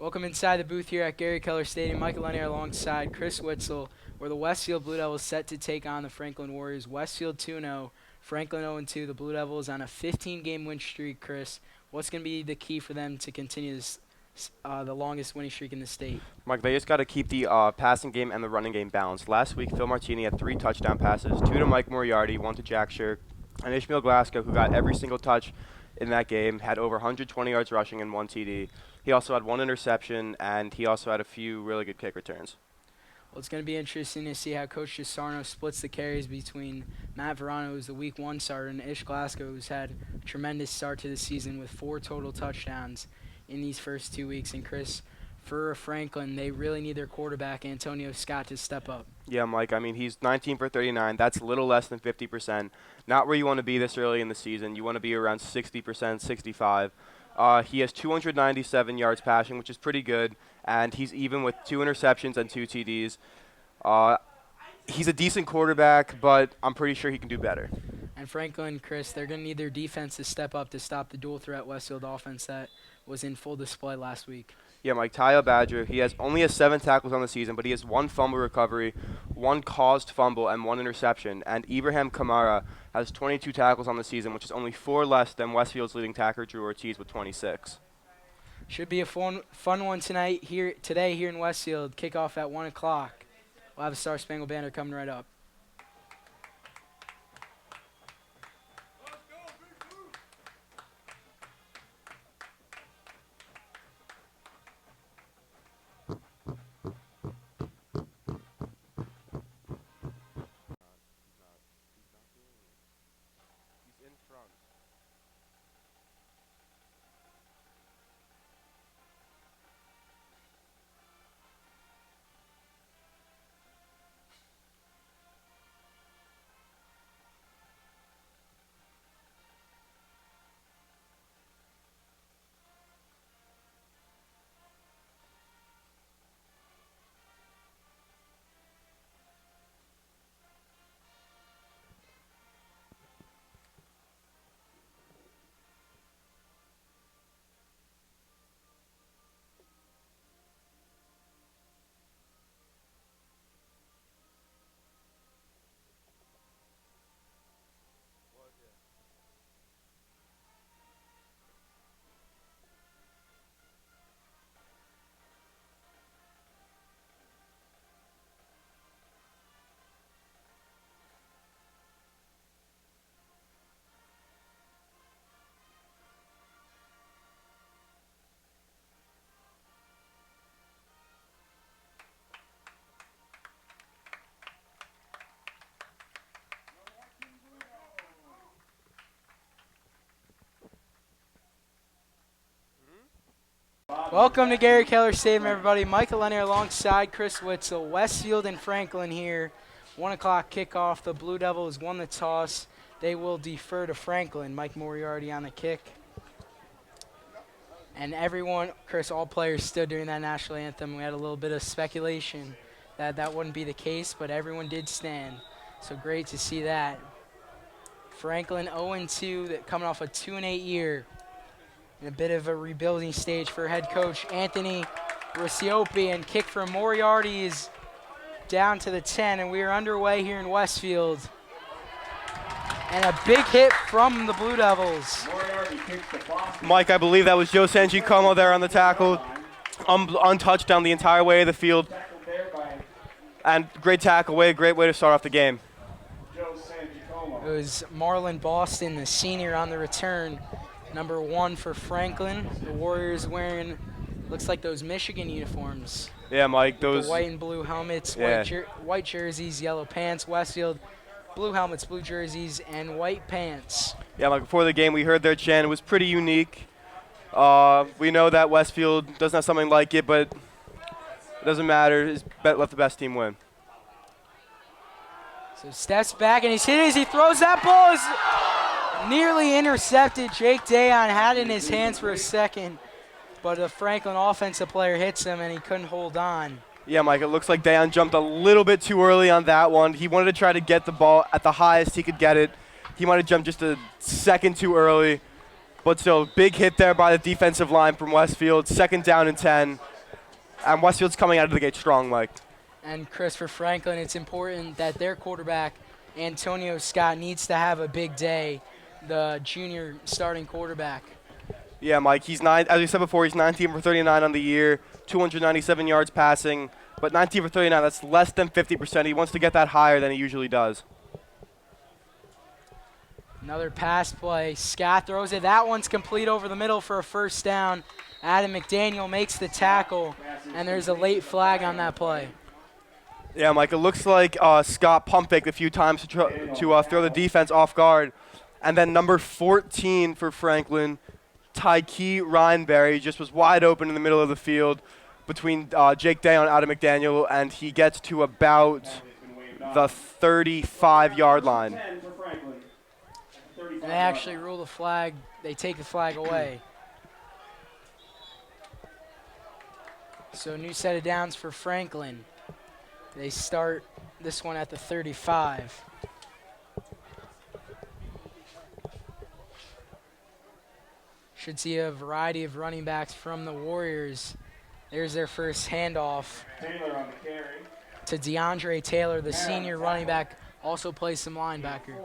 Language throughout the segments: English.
Welcome inside the booth here at Gary Keller Stadium. Michael Lennier alongside Chris Witzel, where the Westfield Blue Devils set to take on the Franklin Warriors. Westfield 2-0, Franklin 0-2. The Blue Devils on a 15-game win streak, Chris. What's going to be the key for them to continue this, the longest winning streak in the state? Mike, they just got to keep the passing game and the running game balanced. Last week, Phil Martini had 3 touchdown passes, 2 to Mike Moriarty, 1 to Jack Shirk, and Ishmael Glasgow, who got every single touch in that game, had over 120 yards rushing and 1 TD. He also had 1 interception, and he also had a few really good kick returns. Well, it's going to be interesting to see how Coach Gisarno splits the carries between Matt Verono, who's the Week 1 starter, and Ish Glasgow, who's had a tremendous start to the season with 4 total touchdowns in these first 2 weeks. And Chris, for Franklin, they really need their quarterback, Antonio Scott, to step up. Yeah, Mike, I mean, he's 19 for 39. That's a little less than 50%. Not where you want to be this early in the season. You want to be around 60%, 65. He has 297 yards passing, which is pretty good, and he's even with 2 interceptions and 2 TDs. He's a decent quarterback, but I'm pretty sure he can do better. And Franklin, Chris, they're going to need their defense to step up to stop the dual-threat Westfield offense that was in full display last week. Yeah, Mike, Taya Badger, he only has 7 tackles on the season, but he has 1 fumble recovery, 1 caused fumble, and 1 interception. And Ibrahim Kamara has 22 tackles on the season, which is only 4 less than Westfield's leading tackler, Drew Ortiz, with 26. Should be a fun one today here in Westfield. Kickoff at 1 o'clock. We'll have a Star Spangled Banner coming right up. Welcome to Gary Keller Stadium, everybody. Michael Lennier alongside Chris Witzel. Westfield and Franklin here. 1 o'clock kickoff. The Blue Devils won the toss. They will defer to Franklin. Mike Moriarty on the kick. And everyone, Chris, all players stood during that national anthem. We had a little bit of speculation that that wouldn't be the case, but everyone did stand. So great to see that. Franklin 0-2, coming off a 2-8 year. In a bit of a rebuilding stage for head coach Anthony Riccioppi, and kick from Moriarty is down to the 10, and we are underway here in Westfield. And a big hit from the Blue Devils. Mike, I believe that was Joe Sangiacomo there on the tackle, untouched down the entire way of the field. And great tackle, great way to start off the game. It was Marlon Boston, the senior, on the return. Number 1 for Franklin. The Warriors wearing, looks like those Michigan uniforms. Yeah, Mike, those. The white and blue helmets, yeah. white jerseys, yellow pants. Westfield, blue helmets, blue jerseys, and white pants. Yeah, Mike, before the game we heard their chant. It was pretty unique. We know that Westfield doesn't have something like it, but it doesn't matter. Let the best team win. So steps back, and he's hit as he throws that ball. Nearly intercepted. Jake Dayon had it in his hands for a second, but a Franklin offensive player hits him, and he couldn't hold on. Yeah, Mike, it looks like Dayon jumped a little bit too early on that one. He wanted to try to get the ball at the highest he could get it. He might have jumped just a second too early, but still, big hit there by the defensive line from Westfield. 2nd down and 10. And Westfield's coming out of the gate strong, Mike. And Chris, for Franklin, it's important that their quarterback, Antonio Scott, needs to have a big day, the junior starting quarterback. Yeah, Mike, as we said before, he's 19 for 39 on the year, 297 yards passing, but 19 for 39, that's less than 50%. He wants to get that higher than he usually does. Another pass play. Scott throws it. That one's complete over the middle for a first down. Adam McDaniel makes the tackle, and there's a late flag on that play. Yeah, Mike, it looks like Scott pump faked a few times to throw the defense off guard. And then number 14 for Franklin, Tyke Ryanberry, just was wide open in the middle of the field between Jake Day and Adam McDaniel, and he gets to about the 35-yard line. They actually rule the flag. They take the flag away. So new set of downs for Franklin. They start this one at the 35. Should see a variety of running backs from the Warriors. There's their first handoff to DeAndre Taylor, the senior running back, also plays some linebacker.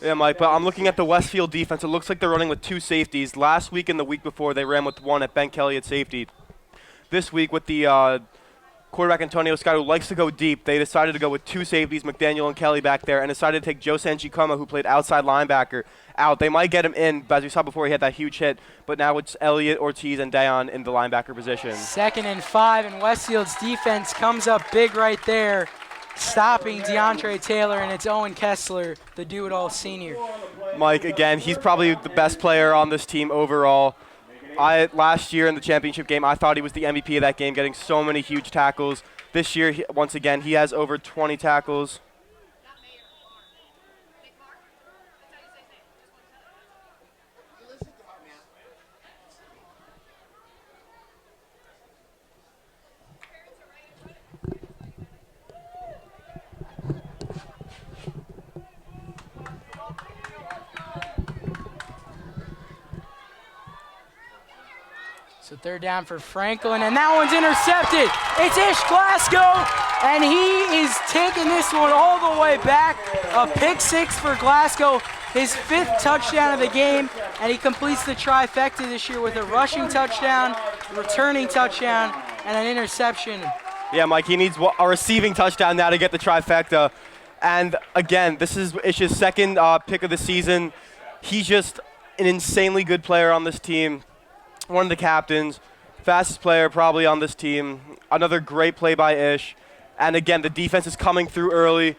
Yeah, Mike, but I'm looking at the Westfield defense. It looks like they're running with two safeties. Last week and the week before, they ran with one at Ben Kelly at safety. This week with the quarterback Antonio Scott, who likes to go deep, they decided to go with two safeties, McDaniel and Kelly back there, and decided to take Joe Sanchikoma, who played outside linebacker, out. They might get him in, but as we saw before, he had that huge hit, but now it's Elliott, Ortiz, and Dayon in the linebacker position. 2nd and 5, and Westfield's defense comes up big right there, stopping DeAndre Taylor, and it's Owen Kessler, the do-it-all senior. Mike, again, he's probably the best player on this team overall. Last year in the championship game, I thought he was the MVP of that game, getting so many huge tackles. This year, once again, he has over 20 tackles. So 3rd down for Franklin, and that one's intercepted. It's Ish Glasgow, and he is taking this one all the way back. A pick 6 for Glasgow, his 5th touchdown of the game, and he completes the trifecta this year with a rushing touchdown, returning touchdown, and an interception. Yeah, Mike, he needs a receiving touchdown now to get the trifecta. And again, this is Ish's 2nd pick of the season. He's just an insanely good player on this team. One of the captains, fastest player probably on this team. Another great play by Ish. And again, the defense is coming through early.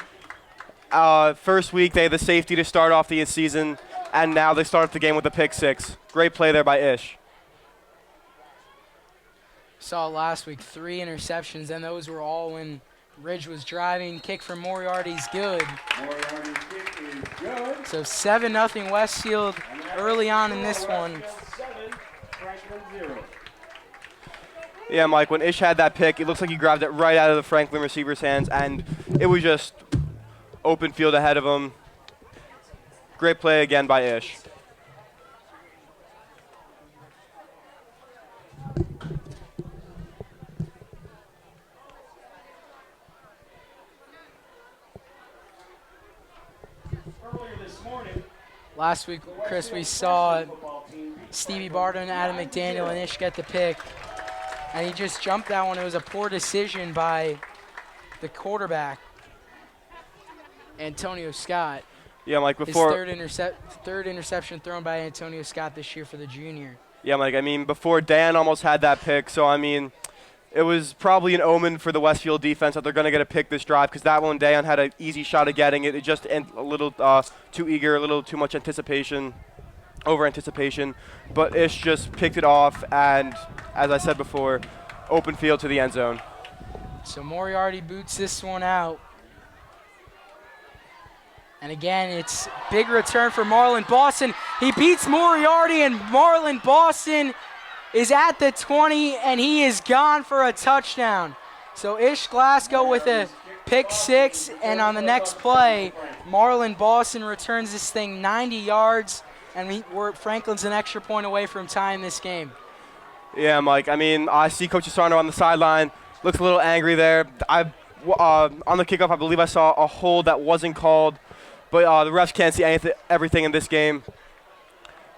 First week, they had the safety to start off the season, and now they start the game with a pick 6. Great play there by Ish. Saw last week 3 interceptions, and those were all when Ridge was driving. Kick from Moriarty's good. Moriarty's kick is good. So 7-0 Westfield early on in this one. Yeah, Mike, when Ish had that pick, it looks like he grabbed it right out of the Franklin receiver's hands, and it was just open field ahead of him. Great play again by Ish. Last week, Chris, we saw Stevie Barton, Adam McDaniel, and Ish get the pick. And he just jumped that one. It was a poor decision by the quarterback, Antonio Scott. Yeah, Mike, before His third interception thrown by Antonio Scott this year for the junior. Yeah, Mike, I mean, before Dan almost had that pick, so I mean, it was probably an omen for the Westfield defense that they're going to get a pick this drive, because that one, Dayon had an easy shot of getting it. It just a little too eager, a little too much anticipation, over-anticipation. But Ish just picked it off, and as I said before, open field to the end zone. So Moriarty boots this one out. And again, it's big return for Marlon Boston. He beats Moriarty, and Marlon Boston is at the 20, and he is gone for a touchdown. So Ish Glasgow with a pick 6, and on the next play, Marlon Boston returns this thing 90 yards, and Franklin's an extra point away from tying this game. Yeah, Mike. I mean, I see Coach Asarno on the sideline. Looks a little angry there. On the kickoff, I believe I saw a hold that wasn't called, but the refs can't see everything in this game.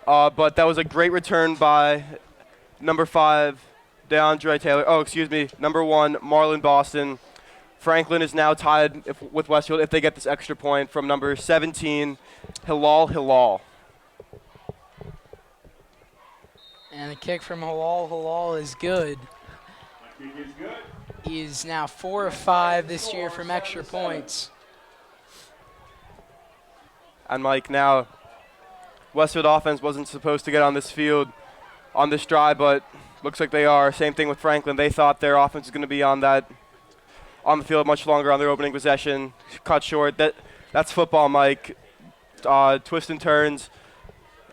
But that was a great return by number 5, DeAndre Taylor. Oh, excuse me, number 1, Marlon Boston. Franklin is now tied with Westfield if they get this extra point from number 17, Hilal. And the kick from Hilal is good. Kick is good. He's now 4 of 5 this year from extra points. And Mike, now Westfield offense wasn't supposed to get on this field on this drive, but looks like they are. Same thing with Franklin. They thought their offense was going to be on the field much longer on their opening possession. Cut short. That's football, Mike. Twists and turns.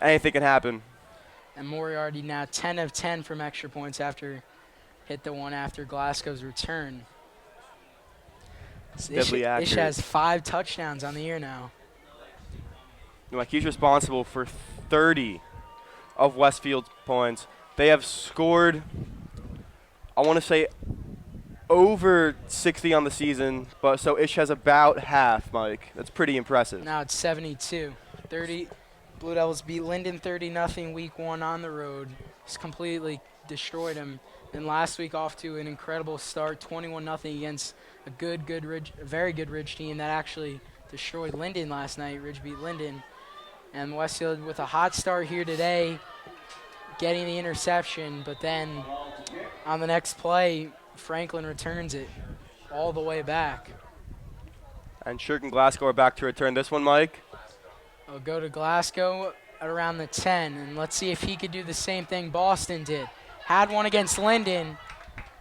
Anything can happen. And Moriarty now 10 of 10 from extra points after hit the one after Glasgow's return. So Deadly accurate. Ish has 5 touchdowns on the year now. Like, he's responsible for 30 of Westfield's points. They have scored, I want to say, over 60 on the season, but so Ish has about half, Mike. That's pretty impressive. Now it's 72. 30. Blue Devils beat Linden 30-0 week 1 on the road. Just completely destroyed him. And last week off to an incredible start, 21-0 against a very good Ridge team that actually destroyed Linden last night. Ridge beat Linden. And Westfield with a hot start here today, getting the interception, but then on the next play, Franklin returns it all the way back. And Shirk and Glasgow are back to return this one, Mike. I'll go to Glasgow at around the 10, and let's see if he could do the same thing Boston did. Had one against Linden,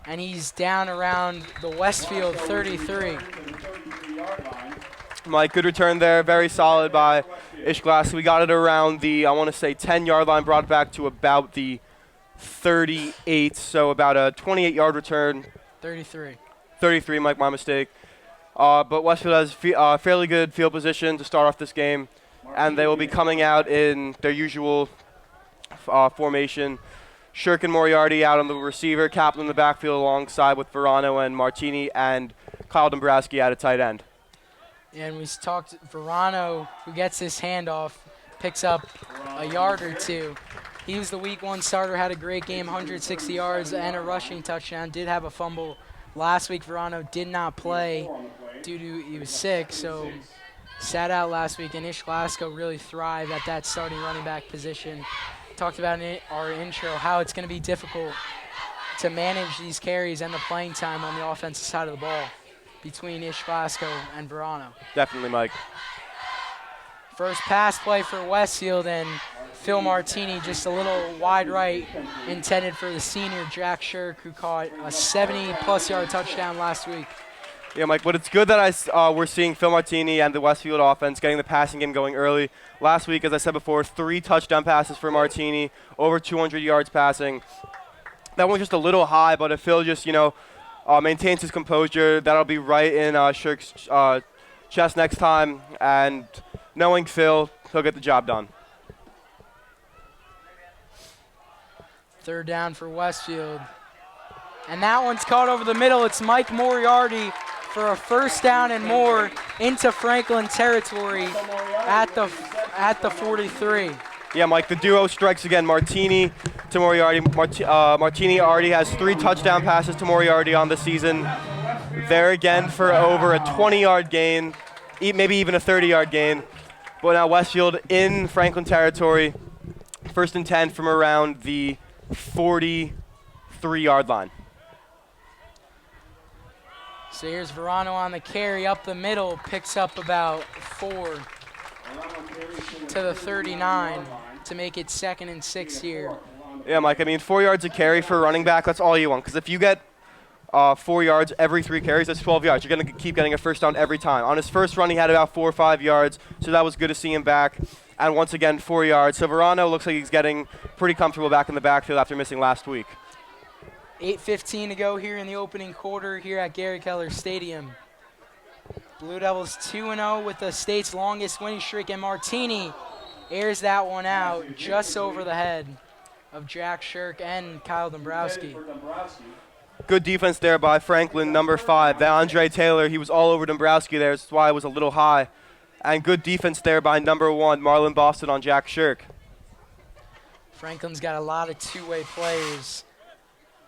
and he's down around the Westfield 33. Mike, good return there. Very solid by Ish Glasgow. We got it around the, I want to say, 10-yard line, brought it back to about the 38, so about a 28-yard return. 33. 33, Mike, my mistake. But Westfield has fairly good field position to start off this game, and they will be coming out in their usual formation. Shirk and Moriarty out on the receiver, Kaplan in the backfield alongside with Verono and Martini, and Kyle Dombrowski at a tight end. And we talked Verono, who gets this handoff, picks up a yard or two. He was the week 1 starter, had a great game, 160 yards and a rushing touchdown. Did have a fumble last week. Verono did not play due to he was sick, so sat out last week. And Ish Glasgow really thrived at that starting running back position. Talked about in our intro how it's going to be difficult to manage these carries and the playing time on the offensive side of the ball between Ish Glasgow and Verono. Definitely, Mike. First pass play for Westfield, and Phil Martini just a little wide right, intended for the senior Jack Shirk, who caught a 70-plus yard touchdown last week. Yeah, Mike, but it's good that we're seeing Phil Martini and the Westfield offense getting the passing game going early. Last week, as I said before, 3 touchdown passes for Martini, over 200 yards passing. That one's just a little high, but if Phil just, maintains his composure, that'll be right in Shirk's chest next time. And knowing Phil, he'll get the job done. Third down for Westfield. And that one's caught over the middle. It's Mike Moriarty for a first down and more into Franklin territory at the 43. Yeah, Mike, the duo strikes again. Martini to Moriarty. Martini already has 3 touchdown passes to Moriarty on the season. There again for over a 20-yard gain, maybe even a 30-yard gain. But now Westfield in Franklin territory, 1st and 10 from around the 43-yard line. So here's Verono on the carry up the middle, picks up about 4 to the 39 to make it 2nd and 6 here. Yeah, Mike, I mean, 4 yards a carry for a running back, that's all you want. Because if you get 4 yards every 3 carries, that's 12 yards. You're going to keep getting a first down every time. On his first run, he had about 4 or 5 yards, so that was good to see him back. And once again, 4 yards. So Verono looks like he's getting pretty comfortable back in the backfield after missing last week. 8:15 to go here in the opening quarter here at Gary Keller Stadium. Blue Devils 2-0 with the state's longest winning streak, and Martini airs that one out just over the head. of Jack Shirk and Kyle Dombrowski. Good defense there by Franklin, number 5. That Andre Taylor, he was all over Dombrowski there. That's why it was a little high. And good defense there by number 1, Marlon Boston on Jack Shirk. Franklin's got a lot of two-way players.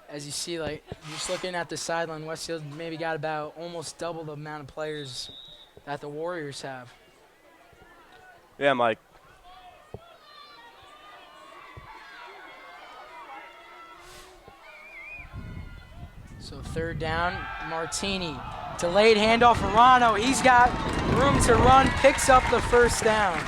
As you see, like, just looking at the sideline, Westfield maybe got about almost double the amount of players that the Warriors have. Yeah, Mike. So third down, Martini. Delayed handoff, Verono. He's got room to run, picks up the first down.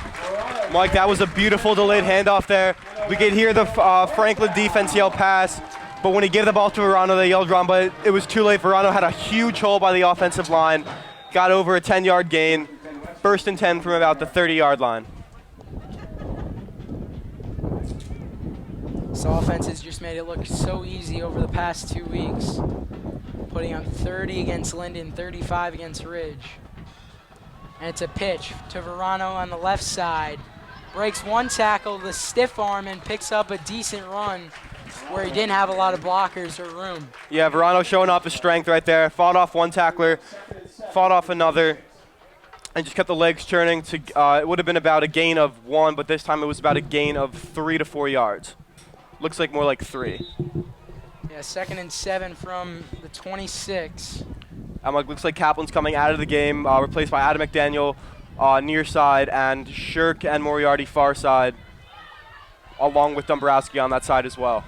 Mike, that was a beautiful delayed handoff there. We could hear the Franklin defense yell pass, but when he gave the ball to Verono, they yelled run, but it was too late. Verono had a huge hole by the offensive line, got over a 10-yard gain, first and 10 from about the 30-yard line. This offense has just made it look so easy over the past 2 weeks. Putting up 30 against Linden, 35 against Ridge. And it's a pitch to Verono on the left side. Breaks one tackle, the stiff arm, and picks up a decent run where he didn't have a lot of blockers or room. Yeah, Verono showing off his strength right there. Fought off one tackler, fought off another, and just kept the legs turning. It would have been about a gain of 1, but this time it was about a gain of 3 to 4 yards. Looks like more like 3. Yeah, 2nd and 7 from the 26. Looks like Kaplan's coming out of the game, replaced by Adam McDaniel near side, and Shirk and Moriarty far side, along with Dombrowski on that side as well.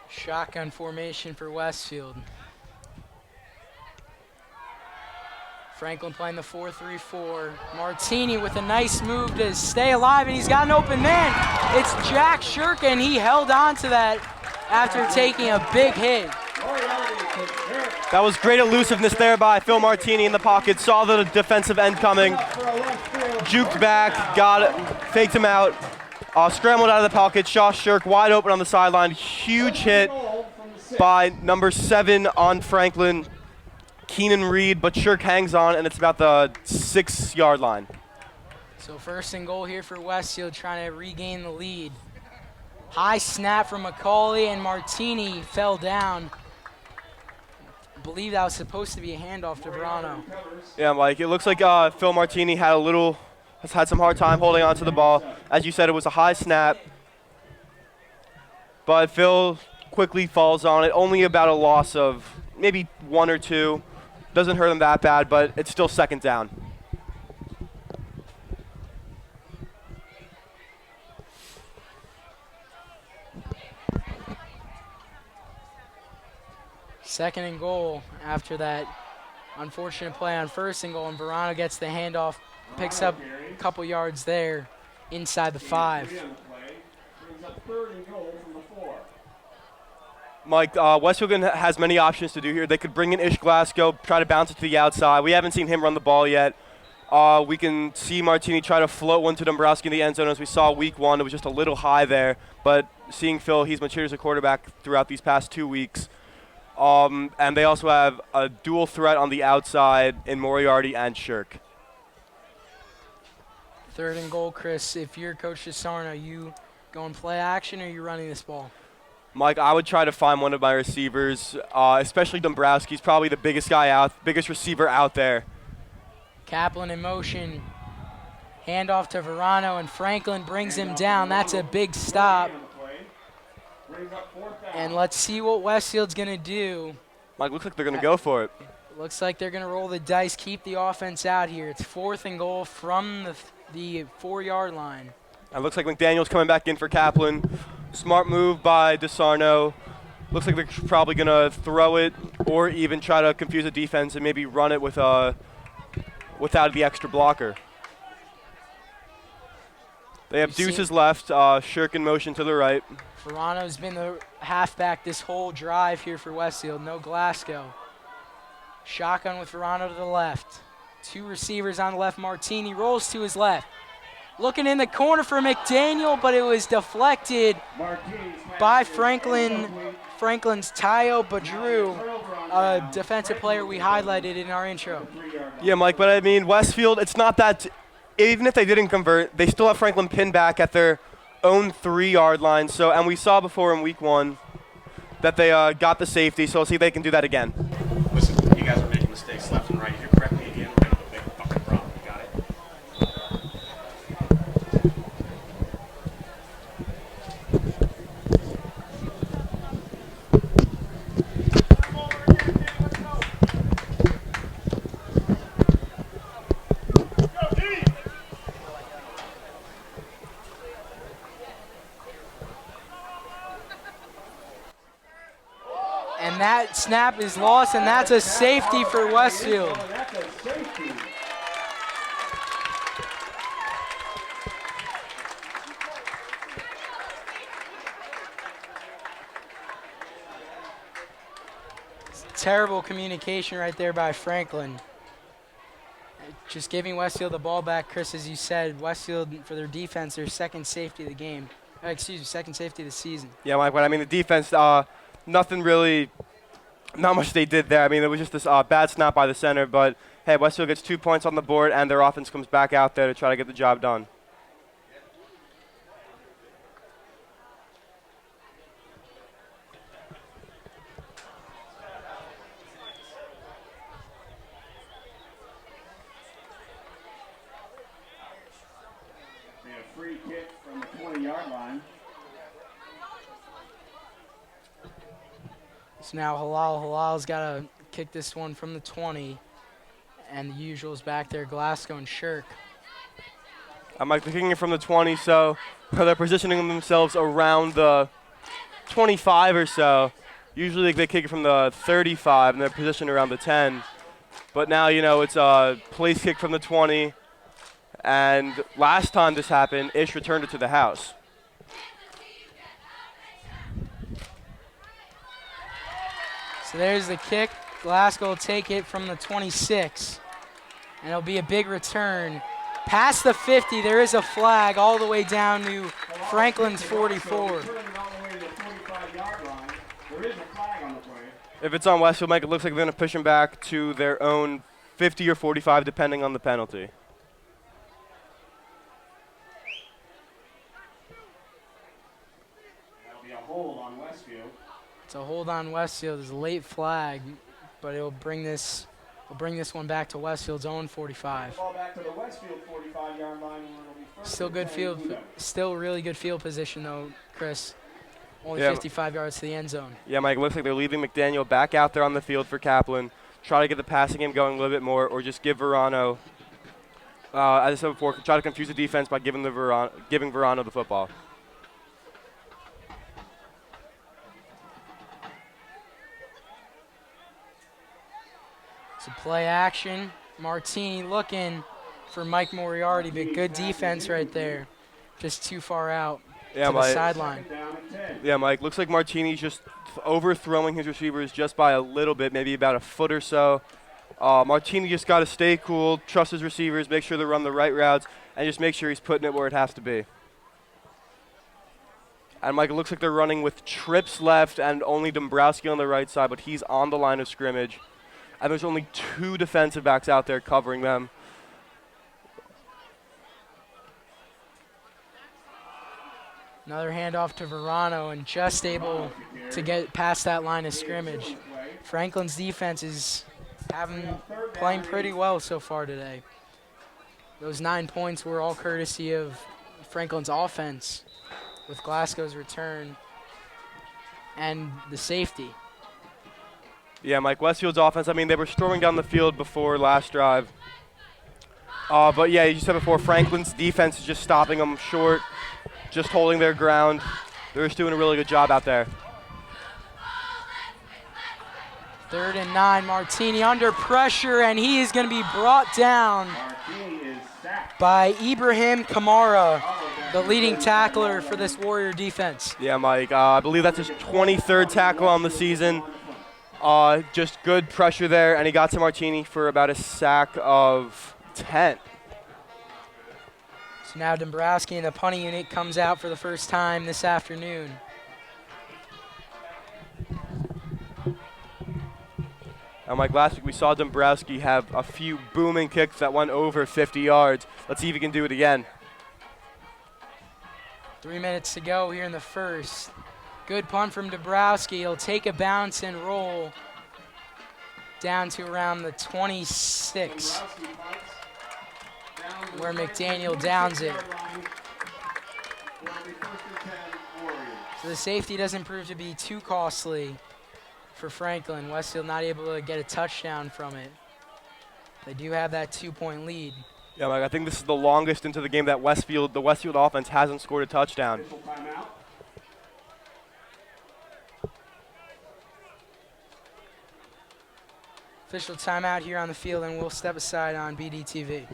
Shotgun formation for Westfield. Franklin playing the 4-3-4. Martini with a nice move to stay alive, and he's got an open man. It's Jack Shirk, and he held on to that after taking a big hit. That was great elusiveness there by Phil Martini in the pocket. Saw the defensive end coming, juked back, got it, faked him out, scrambled out of the pocket. Shaw Shirk wide open on the sideline. Huge hit by number 7 on Franklin, Keenan Reed, but Shirk hangs on, and it's about the 6-yard line. So first and goal here for Westfield, trying to regain the lead. High snap from McCauley, and Martini fell down. I believe that was supposed to be a handoff to Verono. Yeah, Mike, it looks like Phil Martini has had some hard time holding on to the ball. As you said, it was a high snap, but Phil quickly falls on it. Only about a loss of maybe 1 or 2. Doesn't hurt him that bad, but it's still 2nd down. Second and goal after that unfortunate play on first and goal, and Verono gets the handoff, picks up a couple yards there inside the 5. Mike, Westfield has many options to do here. They could bring in Ish Glasgow, try to bounce it to the outside. We haven't seen him run the ball yet. We can see Martini try to float one to Dombrowski in the end zone. As we saw week 1, it was just a little high there. But seeing Phil, he's matured as a quarterback throughout these past 2 weeks. And they also have a dual threat on the outside in Moriarty and Shirk. Third and goal, Chris. If you're Coach Desarno, you going play action or are you running this ball? Mike, I would try to find one of my receivers, especially Dombrowski. He's probably the biggest receiver out there. Kaplan in motion. Handoff to Verono, and Franklin brings him down. That's a big stop. And let's see what Westfield's going to do. Mike, looks like they're going to go for it. Looks like they're going to roll the dice, keep the offense out here. It's 4th and goal from the 4-yard line. It looks like McDaniel's coming back in for Kaplan. Smart move by DeSarno. Looks like they're probably going to throw it or even try to confuse the defense and maybe run it without the extra blocker. They have deuces left. Shirk in motion to the right. Verono's been the halfback this whole drive here for Westfield. No Glasgow. Shotgun with Verono to the left. 2 receivers on the left. Martini rolls to his left. Looking in the corner for McDaniel, but it was deflected by Franklin's Tayo Badru, a defensive player we highlighted in our intro. Yeah, Mike, but I mean, Westfield, it's not that even if they didn't convert, they still have Franklin pinned back at their own 3-yard line. So, and we saw before in week 1 that they got the safety. So let's see if they can do that again. Listen, you guys are making mistakes left and right. If you correct me again, we're gonna have a big fucking problem. You got it? And that snap is lost, and that's a safety for Westfield. That's a safety. Terrible communication right there by Franklin. Just giving Westfield the ball back. Chris, as you said, Westfield, for their defense, their second safety of the game. Second safety of the season. Yeah, Mike, but I mean, the defense, nothing really, not much they did there. I mean, it was just this bad snap by the center, but hey, Westfield gets 2 points on the board, and their offense comes back out there to try to get the job done. They have a free kick from the 20-yard line. So now Halal's got to kick this one from the 20. And the usuals back there, Glasgow and Shirk. Mike, they're kicking it from the 20, so they're positioning themselves around the 25 or so. Usually they kick it from the 35, and they're positioned around the 10. But now, you know, it's a place kick from the 20. And last time this happened, Ish returned it to the house. So there's the kick. Glasgow will take it from the 26. And it'll be a big return. Past the 50, there is a flag all the way down to Franklin's 44. Returning all the way to the 45-yard line. There is a flag on the play. If it's on Westfield, Mike, it looks like they're going to push them back to their own 50 or 45, depending on the penalty. That'll be a hold on Westfield. It's a hold on Westfield. It's a late flag, but it'll bring this one back to Westfield's own 45. Ball back to the Westfield 45-yard line. Where it'll be first Still and good 10 field, Uno. still really good field position though, Chris. Only Yeah. 55 yards to the end zone. Yeah, Mike, it looks like they're leaving McDaniel back out there on the field for Kaplan. Try to get the passing game going a little bit more, or just give Verono, as I said before, try to confuse the defense by giving Verono the football. So play action. Martini looking for Mike Moriarty, but good defense right there. Just too far out Yeah, to the Mike. sideline. Down at 10. Yeah, Mike. Looks like Martini's just overthrowing his receivers just by a little bit, maybe about a foot or so. Martini just got to stay cool, trust his receivers, make sure they run the right routes, and just make sure he's putting it where it has to be. And Mike, it looks like they're running with trips left and only Dombrowski on the right side, but he's on the line of scrimmage. And there's only 2 defensive backs out there covering them. Another handoff to Verono and just able to get past that line of scrimmage. Franklin's defense is playing pretty well so far today. Those 9 points were all courtesy of Franklin's offense with Glasgow's return and the safety. Yeah, Mike, Westfield's offense, I mean, they were storming down the field before last drive. But yeah, you said before, Franklin's defense is just stopping them short, just holding their ground. They're just doing a really good job out there. 3rd and 9, Martini under pressure, and he is going to be brought down Martini is sacked. by Ibrahim Kamara, the leading tackler for this Warrior defense. Yeah, Mike, I believe that's his 23rd tackle on the season. Just good pressure there, and he got to Martini for about a sack of 10. So now Dombrowski and the punting unit comes out for the first time this afternoon. And like last week, we saw Dombrowski have a few booming kicks that went over 50 yards. Let's see if he can do it again. 3 minutes to go here in the first. Good punt from Dombrowski. He'll take a bounce and roll down to around the 26, where McDaniel downs it. So the safety doesn't prove to be too costly for Franklin. Westfield not able to get a touchdown from it. They do have that 2-point lead. Yeah, Mike, I think this is the longest into the game that the Westfield offense hasn't scored a touchdown. Official timeout here on the field, and we'll step aside on BDTV.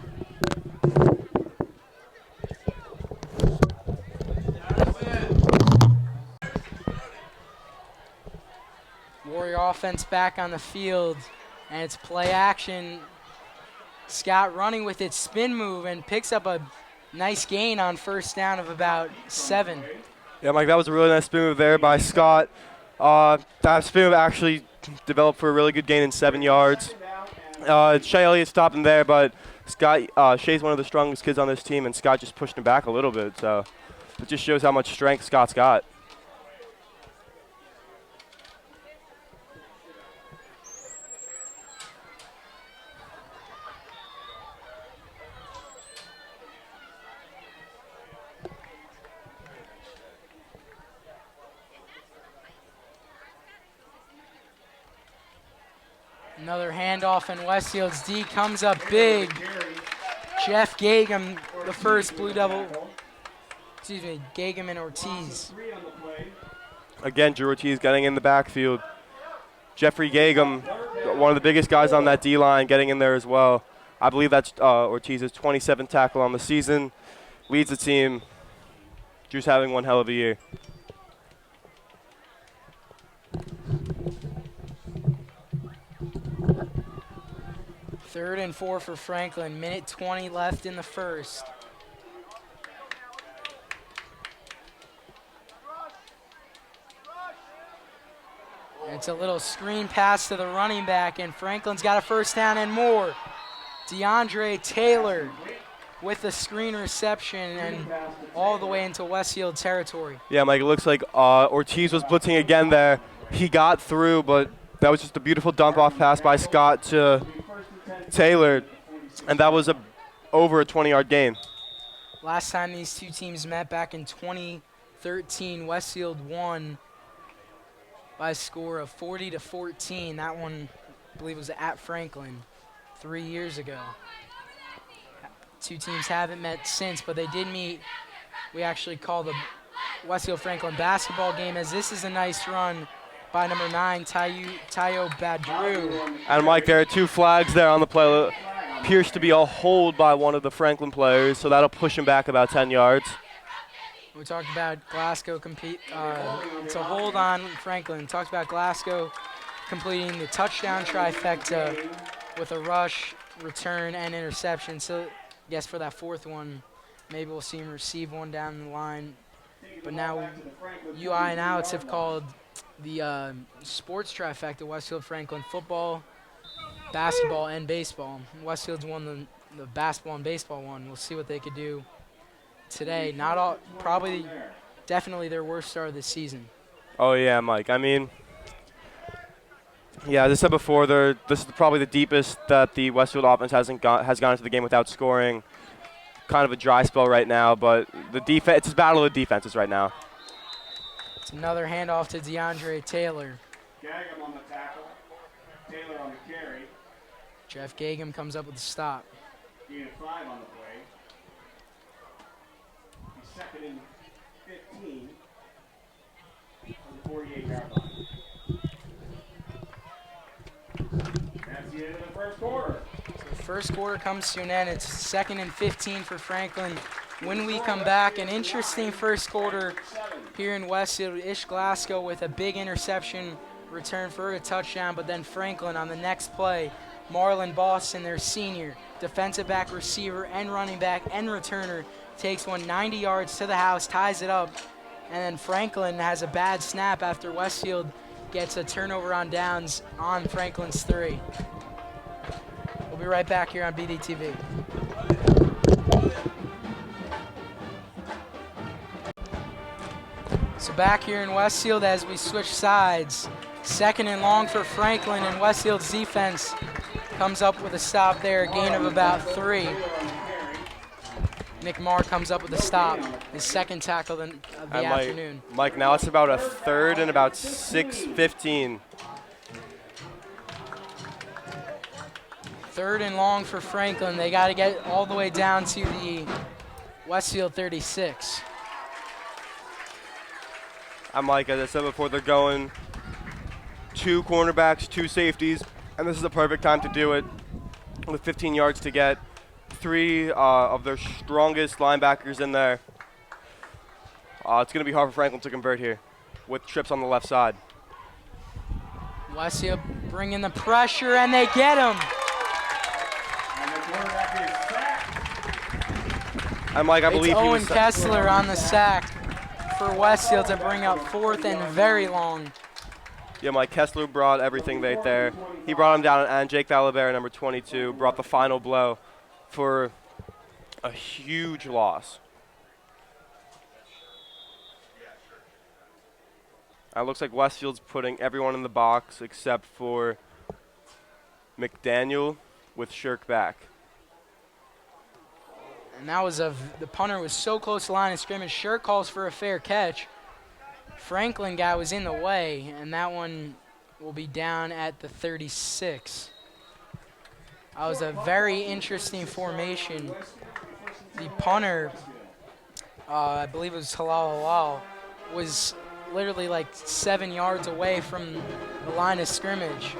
Warrior offense back on the field, and it's play action. Scott running with its spin move and picks up a nice gain on first down of about 7. Yeah, Mike, that was a really nice spin move there by Scott. That spin move actually developed for a really good gain in 7 yards. Shea Elliott stopped him there, but Shea's one of the strongest kids on this team, and Scott just pushed him back a little bit. So it just shows how much strength Scott's got. Another handoff, and Westfield's D comes up big. Jeff Gagum, the first Blue Devil. Excuse me, Gagum and Ortiz. Again, Drew Ortiz getting in the backfield. Jeffrey Gagum, one of the biggest guys on that D-line, getting in there as well. I believe that's Ortiz's 27th tackle on the season. Leads the team. Drew's having one hell of a year. Third and 4 for Franklin. Minute 20 left in the first. And it's a little screen pass to the running back, and Franklin's got a first down and more. DeAndre Taylor with the screen reception and all the way into Westfield territory. Yeah, Mike, it looks like Ortiz was blitzing again there. He got through, but that was just a beautiful dump-off pass by Scott to Taylor, and that was over a 20-yard gain. Last time these two teams met back in 2013, Westfield won by a score of 40-14. That one, I believe, was at Franklin 3 years ago. Two teams haven't met since, but they did meet. We actually call the Westfield Franklin basketball game, as this is a nice run by number 9, Tayo Badru. And Mike, there are 2 flags there on the play. Appears to be a hold by one of the Franklin players, so that'll push him back about 10 yards. We talked about Glasgow it's a hold on Franklin. Talked about Glasgow completing the touchdown trifecta with a rush, return, and interception. So I guess for that fourth one, maybe we'll see him receive one down the line. But now UI and Alex have called the sports trifecta: Westfield Franklin football, basketball, and baseball. Westfield's won the basketball and baseball one. We'll see what they could do today. Not all, probably, definitely their worst start of the season. Oh yeah, Mike. I mean, yeah, as I said before, this is probably the deepest that the Westfield offense has gone into the game without scoring. Kind of a dry spell right now, but the defense, it's a battle of defenses right now. It's another handoff to DeAndre Taylor. Gagum on the tackle. Taylor on the carry. Jeff Gagum comes up with the stop. Gain of 5 on the play. He's second and 15 on the 48-yard line. That's the end of the first quarter. So the first quarter comes to an end. It's second and 15 for Franklin. When we come back, an interesting first quarter here in Westfield. Ish Glasgow with a big interception return for a touchdown, but then Franklin on the next play. Marlon Boston, their senior, defensive back, receiver, and running back, and returner, takes one 90 yards to the house, ties it up, and then Franklin has a bad snap after Westfield gets a turnover on downs on Franklin's 3. We'll be right back here on BDTV. So back here in Westfield as we switch sides. 2nd and long for Franklin, and Westfield's defense comes up with a stop there, a gain of about 3. Nick Marr comes up with a stop, his 2nd tackle of the afternoon. Mike, now it's about a 3rd and about 6:15. 3rd and long for Franklin. They got to get all the way down to the Westfield 36. Mike, as I said before, they're going 2 cornerbacks, 2 safeties, and this is the perfect time to do it with 15 yards to get 3 of their strongest linebackers in there. It's going to be hard for Franklin to convert here with trips on the left side. Westfield bringing the pressure, and they get him. And Mike, I believe it's Owen Kessler on the sack for Westfield to bring up 4th and very long. Yeah, Mike, Kessler brought everything right there. He brought him down, and Jake Valivera, number 22, brought the final blow for a huge loss. It looks like Westfield's putting everyone in the box except for McDaniel with Shirk back. And that was the punter was so close to the line of scrimmage. Shirk calls for a fair catch. Franklin guy was in the way, and that one will be down at the 36. That was a very interesting formation. The punter, I believe it was Halal, was literally like 7 yards away from the line of scrimmage.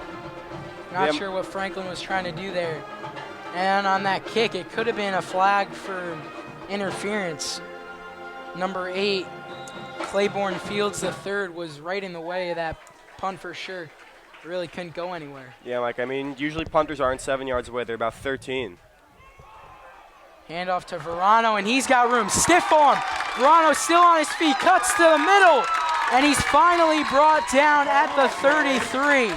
Not sure what Franklin was trying to do there. And on that kick, it could have been a flag for interference. Number 8, Claiborne Fields III, was right in the way of that punt for sure. Really couldn't go anywhere. Yeah, Mike, I mean, usually punters aren't 7 yards away. They're about 13. Handoff to Verono, and he's got room. Stiff arm. Verono still on his feet, cuts to the middle, and he's finally brought down at the 33.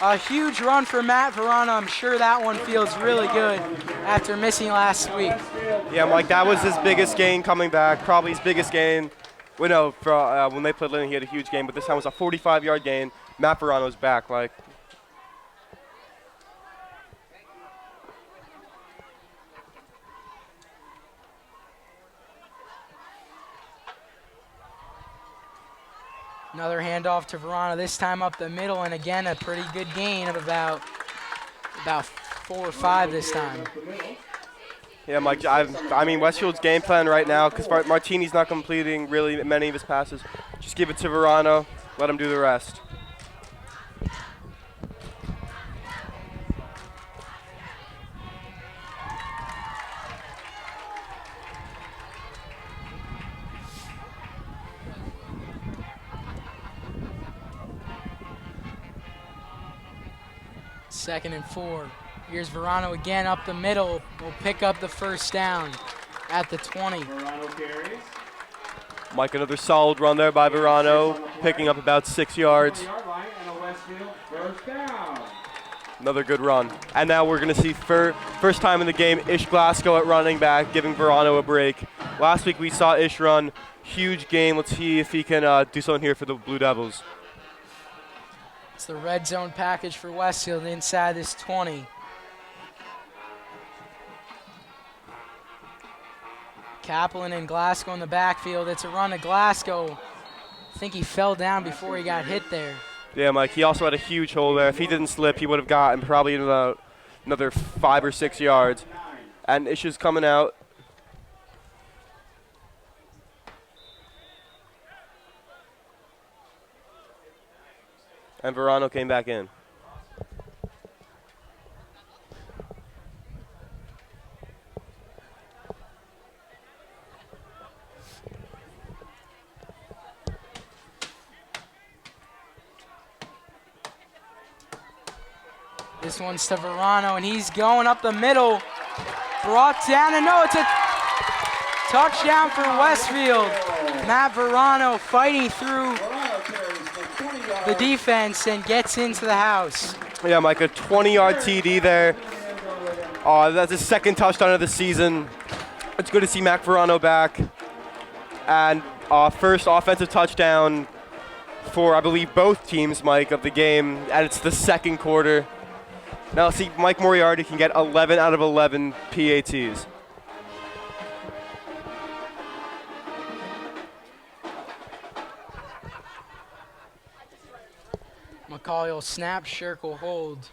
A huge run for Matt Verono. I'm sure that one feels really good after missing last week. Yeah, Mike, that was his biggest gain coming back, probably his biggest gain. Well, no, when they played Lynn, he had a huge gain, but this time it was a 45-yard gain. Matt Verano's back, like. Another handoff to Verono, this time up the middle, and again a pretty good gain of about 4 or 5 this time. Yeah, Mike, I mean, Westfield's game plan right now, because Martini's not completing really many of his passes. Just give it to Verono, let him do the rest. Second and 4. Here's Verono again up the middle. Will pick up the first down at the 20. Mike, another solid run there by Verono, picking up about 6 yards. Another good run. And now we're going to see first time in the game, Ish Glasgow at running back, giving Verono a break. Last week we saw Ish run. Huge game. Let's see if he can do something here for the Blue Devils. It's the red zone package for Westfield inside this 20. Kaplan and Glasgow in the backfield. It's a run to Glasgow. I think he fell down before he got hit there. Yeah, Mike, he also had a huge hole there. If he didn't slip, he would have gotten probably another 5 or 6 yards. And Ish is coming out. And Verono came back in. This one's to Verono, and he's going up the middle. Brought down, and no, it's a touchdown for Westfield. Matt Verono fighting through the defense and gets into the house. Yeah, Mike, a 20-yard TD there. That's his second touchdown of the season. It's good to see Mac Verono back. And first offensive touchdown for, I believe, both teams, Mike, of the game. And it's the second quarter. Now let's see, Mike Moriarty can get 11 out of 11 PATs. McCauley will snap, Shirk will hold.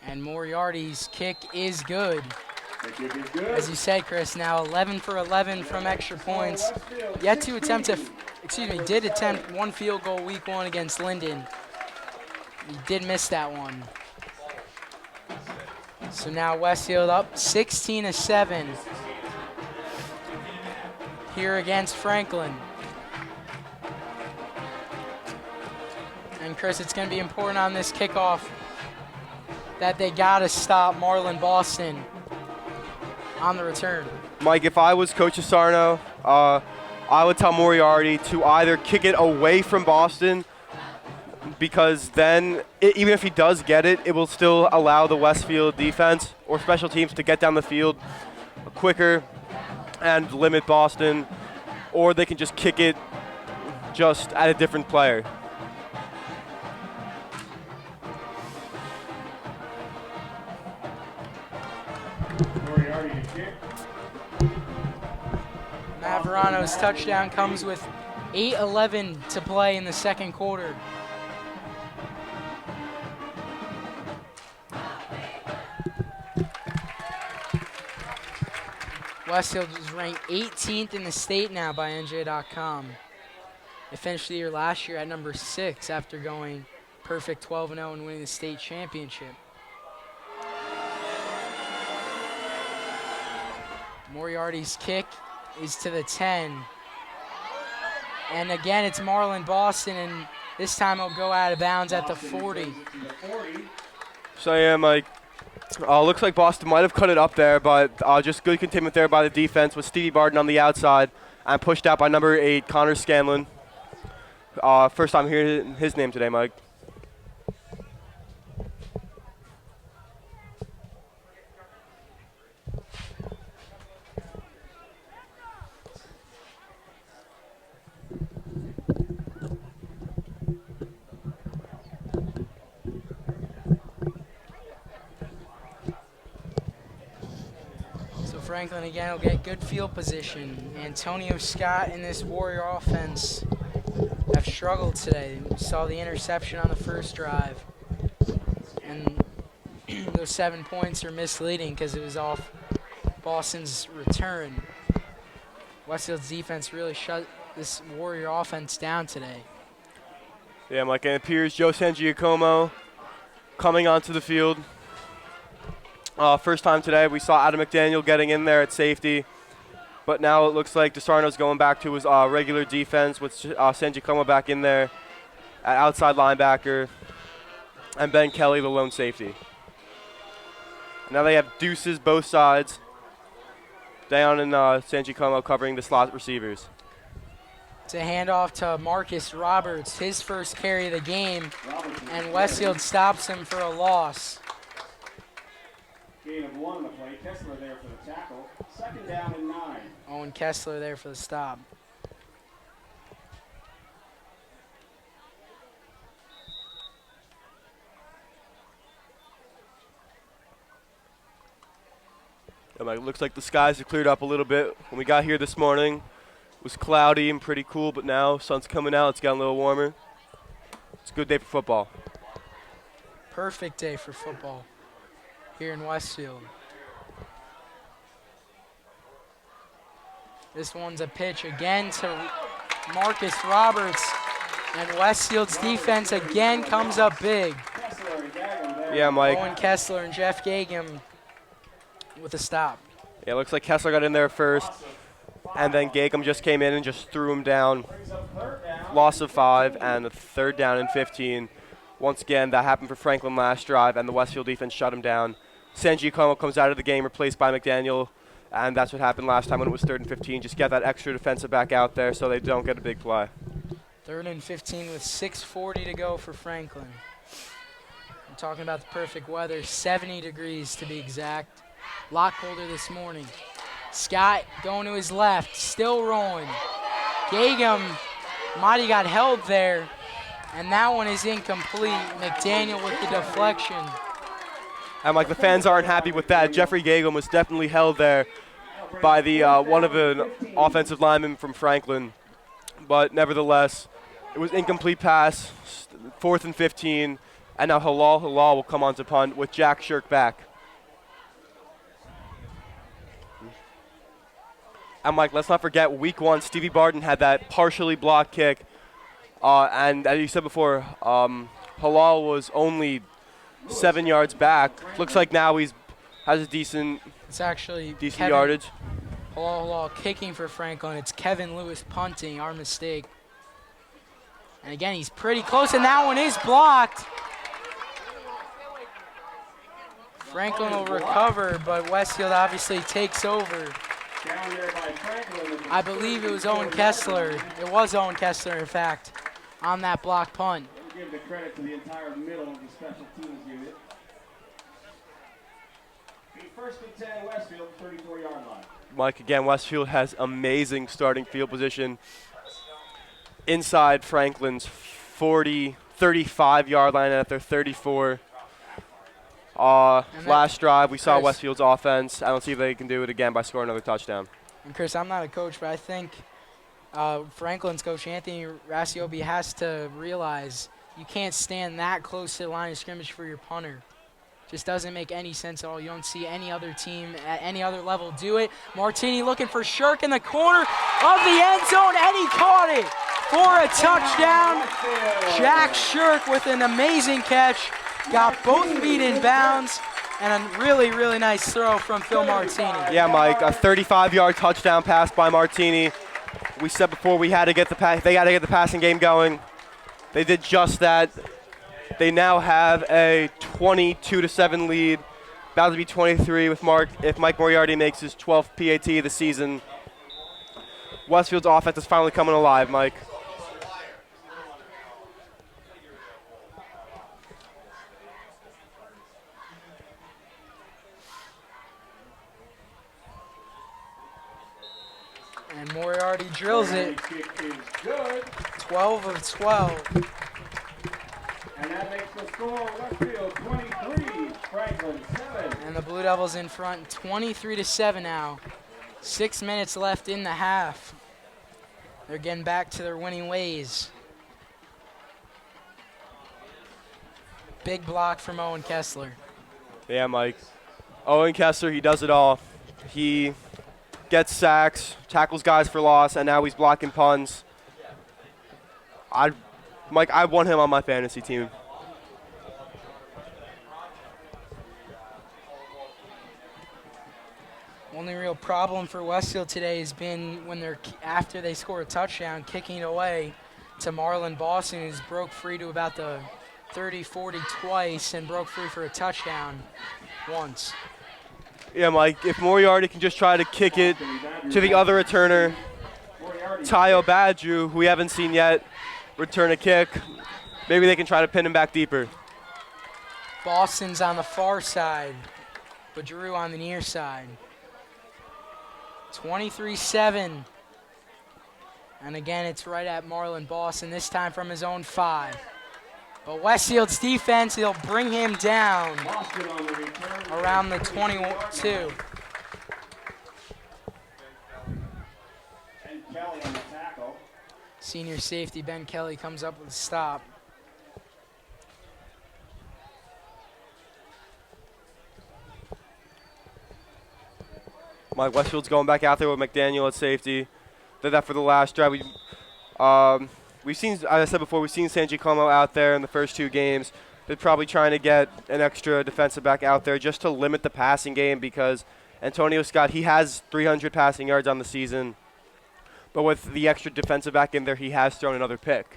And Moriarty's kick is good. As you said, Chris, now 11 for 11 from extra points. Yet to attempt did attempt one field goal week 1 against Linden. He did miss that one. So now Westfield up 16-7 here against Franklin. And Chris, it's going to be important on this kickoff that they got to stop Marlin Boston on the return. Mike, if I was Coach Asarno, I would tell Moriarty to either kick it away from Boston, because then, even if he does get it, it will still allow the Westfield defense or special teams to get down the field quicker and limit Boston, or they can just kick it just at a different player. Matt Verono's touchdown comes with 8:11 to play in the second quarter. Westfield is ranked 18th in the state now by NJ.com. They finished the year last year at number 6 after going perfect 12-0 and winning the state championship. Moriarty's kick is to the 10. And again, it's Marlin Boston, and this time he'll go out of bounds at the 40. So yeah, Mike, looks like Boston might have cut it up there, but just good containment there by the defense with Stevie Barton on the outside and pushed out by number 8, Connor Scanlon. First time hearing his name today, Mike. Franklin again will get good field position. Antonio Scott and this Warrior offense have struggled today. We saw the interception on the first drive. And those 7 points are misleading because it was off Boston's return. Westfield's defense really shut this Warrior offense down today. Yeah, Mike, and it appears Joe Sangiacomo coming onto the field. First time today, we saw Adam McDaniel getting in there at safety, but now it looks like DeSarno's going back to his regular defense with Sangiacomo back in there at outside linebacker, and Ben Kelly, the lone safety. Now they have deuces both sides. Down and Sangiacomo covering the slot receivers. It's a handoff to Marcus Roberts, his first carry of the game, and Westfield stops him for a loss. Gain of 1 on the play. Kessler there for the tackle. Second down and 9. Owen Kessler there for the stop. It looks like the skies have cleared up a little bit. When we got here this morning, it was cloudy and pretty cool, but now sun's coming out. It's gotten a little warmer. It's a good day for football. Perfect day for football here in Westfield. This one's a pitch again to Marcus Roberts, and Westfield's defense again comes up big. Yeah, Mike. Owen Kessler and Jeff Gagum with a stop. Yeah, it looks like Kessler got in there first, and then Gagum just came in and just threw him down. Loss of 5 and a third down and 15. Once again, that happened for Franklin last drive, and the Westfield defense shut him down. Sangiacomo comes out of the game, replaced by McDaniel, and that's what happened last time when it was 3rd and 15. Just get that extra defensive back out there so they don't get a big play. 3rd and 15 with 6:40 to go for Franklin. I'm talking about the perfect weather, 70 degrees to be exact. Lot colder this morning. Scott going to his left, still rolling. Gagum might have got held there, and that one is incomplete. McDaniel with the deflection. And like the fans aren't happy with that. Jeffrey Gagum was definitely held there by the one of the offensive linemen from Franklin. But nevertheless, it was incomplete pass, 4th and 15, and now Halal will come on to punt with Jack Shirk back. And Mike, let's not forget week 1, Stevie Barton had that partially blocked kick. And as you said before, Halal was only 7 yards back. Looks like now has a decent yardage. Halal kicking for Franklin. It's Kevin Lewis punting, our mistake. And again, he's pretty close, and that one is blocked. Franklin will recover, but Westfield obviously takes over. I believe it was Owen Kessler. It was Owen Kessler, in fact, on that block punt. Give the credit to the entire middle of the special teams unit. The 1st and 10, Westfield, 34-yard line. Mike, again, Westfield has amazing starting field position inside Franklin's 35-yard line at their 34. Last drive, we saw Westfield's offense. I don't see if they can do it again by scoring another touchdown. And Chris, I'm not a coach, but I think Franklin's coach, Anthony Rasiobi, has to realize you can't stand that close to the line of scrimmage for your punter. Just doesn't make any sense at all. You don't see any other team at any other level do it. Martini looking for Shirk in the corner of the end zone, and he caught it for a touchdown. Jack Shirk with an amazing catch. Got both feet in bounds, and a really, really nice throw from Phil Martini. Yeah, Mike, a 35-yard touchdown pass by Martini. We said before they got to get the passing game going. They did just that. They now have a 22-7 lead, about to be 23 if Mike Moriarty makes his 12th PAT of the season. Westfield's offense is finally coming alive, Mike. And Moriarty drills it. 12 of 12. And that makes the score Westfield 23, Franklin 7. And the Blue Devils in front, 23-7 now. 6 minutes left in the half. They're getting back to their winning ways. Big block from Owen Kessler. Yeah, Mike. Owen Kessler, he does it all. He gets sacks, tackles guys for loss, and now he's blocking punts. Mike, I want him on my fantasy team. Only real problem for Westfield today has been when after they score a touchdown, kicking it away to Marlon Boston, who's broke free to about the 30-40 twice and broke free for a touchdown once. Yeah, Mike, if Moriarty can just try to kick it to the other returner, Tayo Badju, who we haven't seen yet, return a kick, maybe they can try to pin him back deeper. Boston's on the far side, but Drew on the near side. 23-7. And again, it's right at Marlon Boston, this time from his own 5. But Westfield's defense, they'll bring him down around the 22. Senior safety Ben Kelly comes up with a stop. Mike, Westfield's going back out there with McDaniel at safety. Did that for the last drive. We've seen, as I said before, we've seen San Giacomo out there in the first 2 games. They're probably trying to get an extra defensive back out there just to limit the passing game because Antonio Scott, he has 300 passing yards on the season. But with the extra defensive back in there, he has thrown another pick.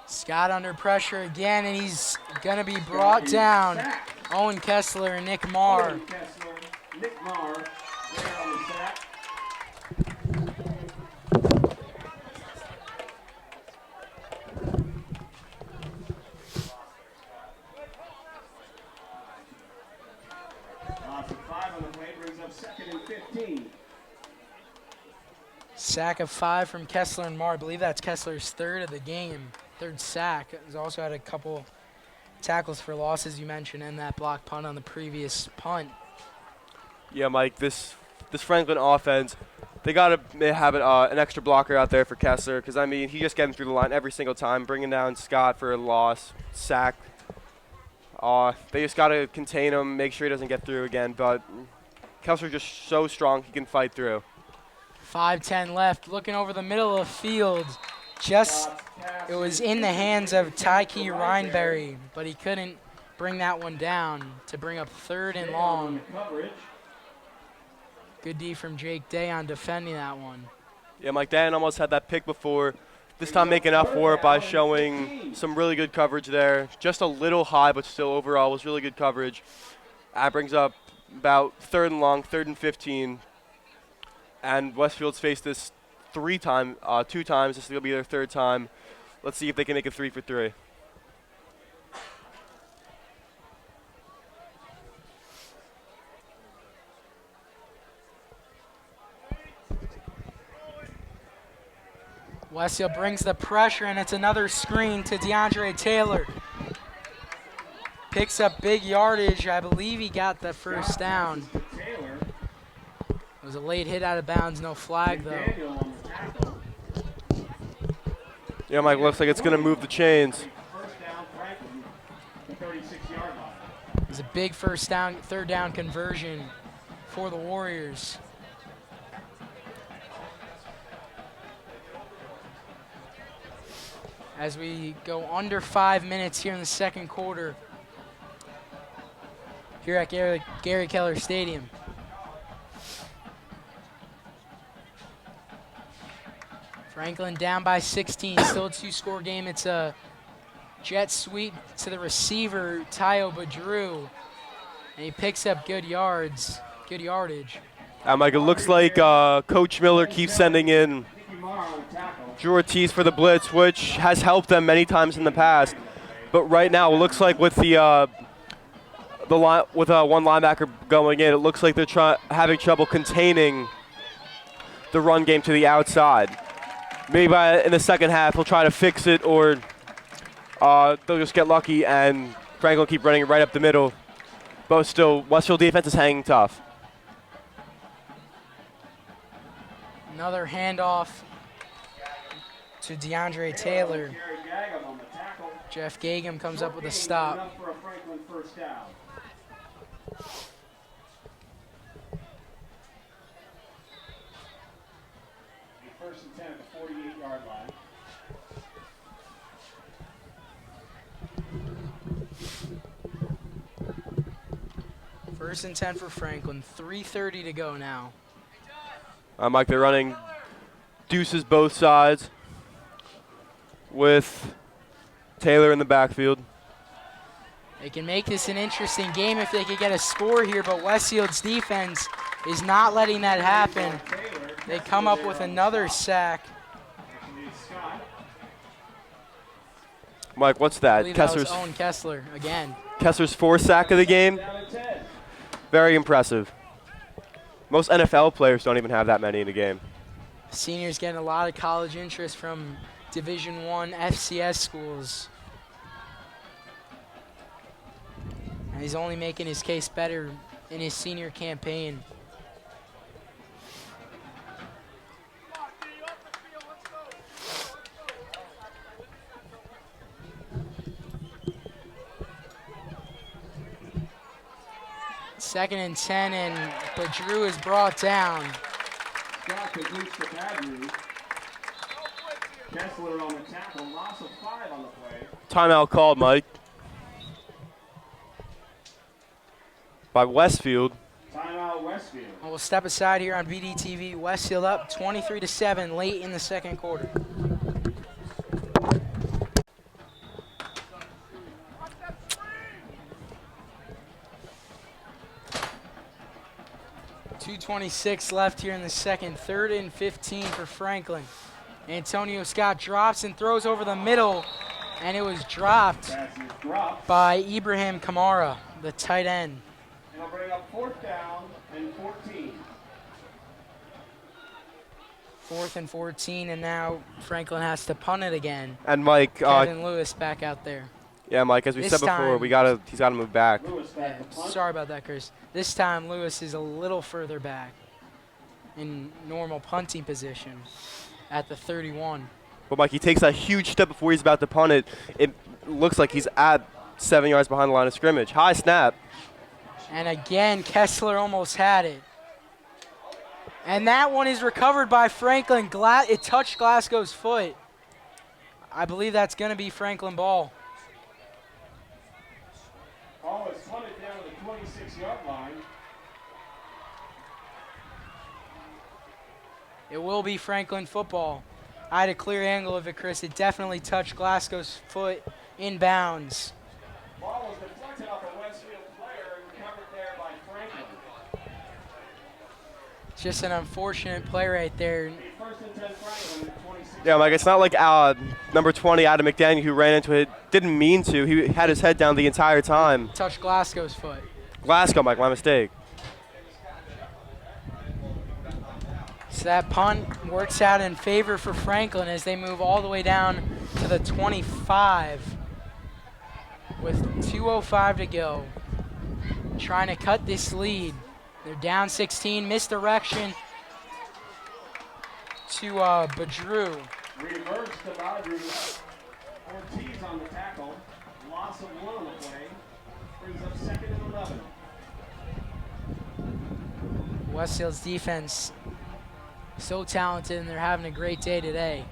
Scott under pressure again, and he's going to be brought down. Owen Kessler and Nick Marr. Nick Marr there on the sack. Sack of 5 from Kessler and Marr. I believe that's Kessler's third of the game, third sack. He's also had a couple tackles for losses you mentioned and that block punt on the previous punt. Yeah, Mike, this Franklin offense, they got to have an extra blocker out there for Kessler because, I mean, he just getting through the line every single time, bringing down Scott for a loss, sack. They just got to contain him, make sure he doesn't get through again. But Kessler's just so strong he can fight through. 5:10 left, looking over the middle of the field. It was in the hands of Tyke Reinberry, but he couldn't bring that one down to bring up 3rd and long. Good D from Jake Day on defending that one. Yeah, Mike Dan almost had that pick before. This time making up for it by showing some really good coverage there. Just a little high, but still overall was really good coverage. That brings up about 3rd and long, 3rd and 15. And Westfield's faced this 2 times. This is going to be their 3rd time. Let's see if they can make a 3 for 3. Westfield brings the pressure, and it's another screen to DeAndre Taylor. Picks up big yardage. I believe he got the first down. It was a late hit out of bounds, no flag though. Yeah, Mike, looks like it's going to move the chains. It was a big 3rd down conversion for the Warriors. As we go under 5 minutes here in the second quarter here at Gary Keller Stadium. Franklin down by 16, still a 2-score game. It's a jet sweep to the receiver, Tayo Badru, and he picks up good yardage. Mike, it looks like Coach Miller keeps sending in Drew Ortiz for the blitz, which has helped them many times in the past. But right now, it looks like with one linebacker going in, it looks like they're having trouble containing the run game to the outside. Maybe in the second half, he'll try to fix it, or they'll just get lucky and Franklin will keep running it right up the middle. But still, Westfield defense is hanging tough. Another handoff to DeAndre Taylor. Jeff Gagum comes up with a stop. First and 10 at the 48-yard line. First and 10 for Franklin. 3:30 to go now. Mike, they're running deuces both sides with Taylor in the backfield. They can make this an interesting game if they could get a score here, but Westfield's defense is not letting that happen. They come up with another sack. Mike, what's that? Kessler's Owen Kessler again. Kessler's 4th sack of the game. Very impressive. Most NFL players don't even have that many in a game. Senior's getting a lot of college interest from Division I FCS schools. And he's only making his case better in his senior campaign. Second and 10, and Badru is brought down. Scott completes the Badru. Kessler on the tackle, loss of 5 on the play. Timeout called, Mike. By Westfield. Timeout Westfield. We'll step aside here on VDTV. Westfield up 23-7 late in the second quarter. .226 left here in the second. 3rd and 15 for Franklin. Antonio Scott drops and throws over the middle, and it was dropped by Ibrahim Kamara, the tight end. And it'll bring up 4th down and 14. 4th and 14, and now Franklin has to punt it again. And Mike, Kevin Lewis back out there. yeah, Mike, as we This said before, time- he's gotta move back. Lewis back to punt. Sorry about that, Chris. This time Lewis is a little further back in normal punting position at the 31. But Mike, he takes a huge step before he's about to punt it. It looks like he's at 7 yards behind the line of scrimmage. High snap. And again, Kessler almost had it. And that one is recovered by Franklin. It touched Glasgow's foot. I believe that's going to be Franklin ball. Ball is punted down to the 26-yard line. It will be Franklin football. I had a clear angle of it, Chris. It definitely touched Glasgow's foot inbounds. Ball was deflected off a Westfield player and recovered there by Franklin. Just an unfortunate play right there. First and 10 Franklin at 26. Yeah, Mike, it's not like number 20, Adam McDaniel, who ran into it. Didn't mean to. He had his head down the entire time. Touched Glasgow's foot. Glasgow, Mike, my mistake. So that punt works out in favor for Franklin as they move all the way down to the 25 with 2:05 to go. Trying to cut this lead. They're down 16, misdirection to Badrew. Reverse to Badrew. Ortiz on the tackle. Loss of one on the play. Brings up 2nd and 11. Westfield's defense so talented, and they're having a great day today.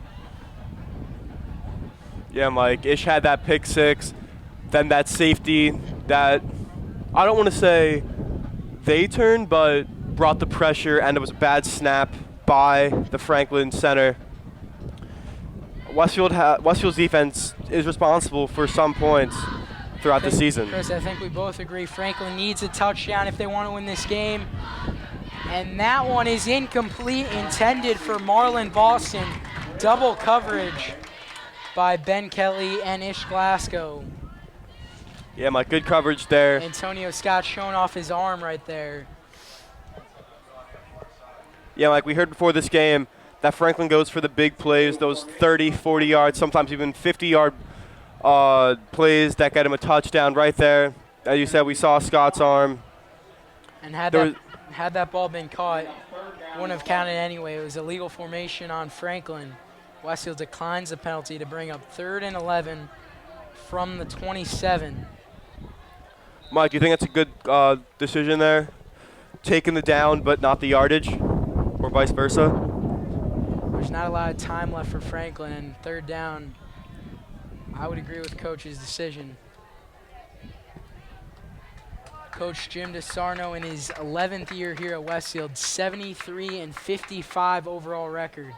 Yeah, Mike, Ish had that pick six, then that safety that, I don't want to say they turned, but brought the pressure, and it was a bad snap by the Franklin center. Westfield's defense is responsible for some points throughout the season. Chris, I think we both agree Franklin needs a touchdown if they want to win this game. And that one is incomplete, intended for Marlon Boston. Double coverage by Ben Kelly and Ish Glasgow. Yeah, Mike, good coverage there. Antonio Scott showing off his arm right there. Yeah, like we heard before this game, that Franklin goes for the big plays, those 30, 40 yards, sometimes even 50-yard plays that get him a touchdown right there. As you said, we saw Scott's arm. And had that ball been caught, wouldn't have counted anyway. It was illegal formation on Franklin. Westfield declines the penalty to bring up 3rd and 11 from the 27. Mike, do you think that's a good decision there? Taking the down but not the yardage, or vice versa? There's not a lot of time left for Franklin, and 3rd down, I would agree with Coach's decision. Coach Jim DeSarno in his 11th year here at Westfield, 73-55 overall record.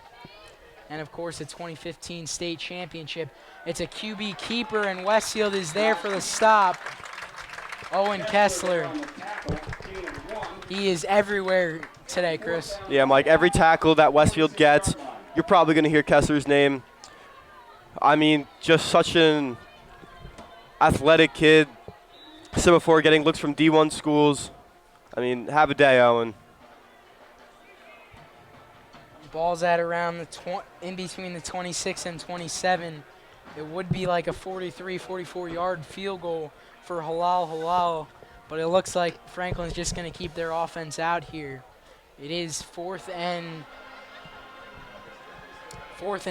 And of course, the 2015 state championship. It's a QB keeper, and Westfield is there for the stop. Owen Kessler. He is everywhere today, Chris. Yeah, Mike, every tackle that Westfield gets, you're probably going to hear Kessler's name. I mean, just such an athletic kid. Said before, getting looks from D1 schools. I mean, have a day, Owen. Ball's at around in between the 26 and 27. It would be like a 43, 44-yard field goal for Halal, but it looks like Franklin's just going to keep their offense out here. It is 4th and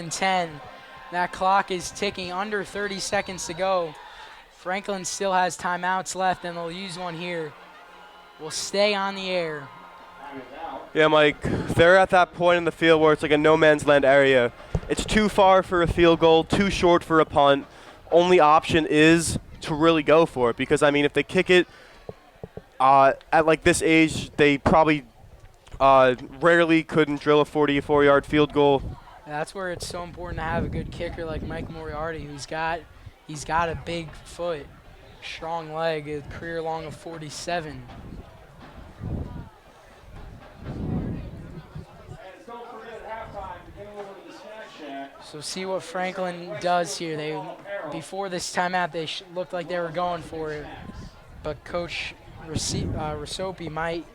10. That clock is ticking, under 30 seconds to go. Franklin still has timeouts left, and they'll use one here. We'll stay on the air. Yeah, Mike, they're at that point in the field where it's like a no-man's land area. It's too far for a field goal, too short for a punt. Only option is to really go for it because, I mean, if they kick it at like this age, they probably rarely couldn't drill a 44-yard field goal. That's where it's so important to have a good kicker like Mike Moriarty, he's got a big foot, strong leg, a career long of 47. So see what Franklin does here. Before this timeout, they looked like they were going for it, but Coach Rasopi might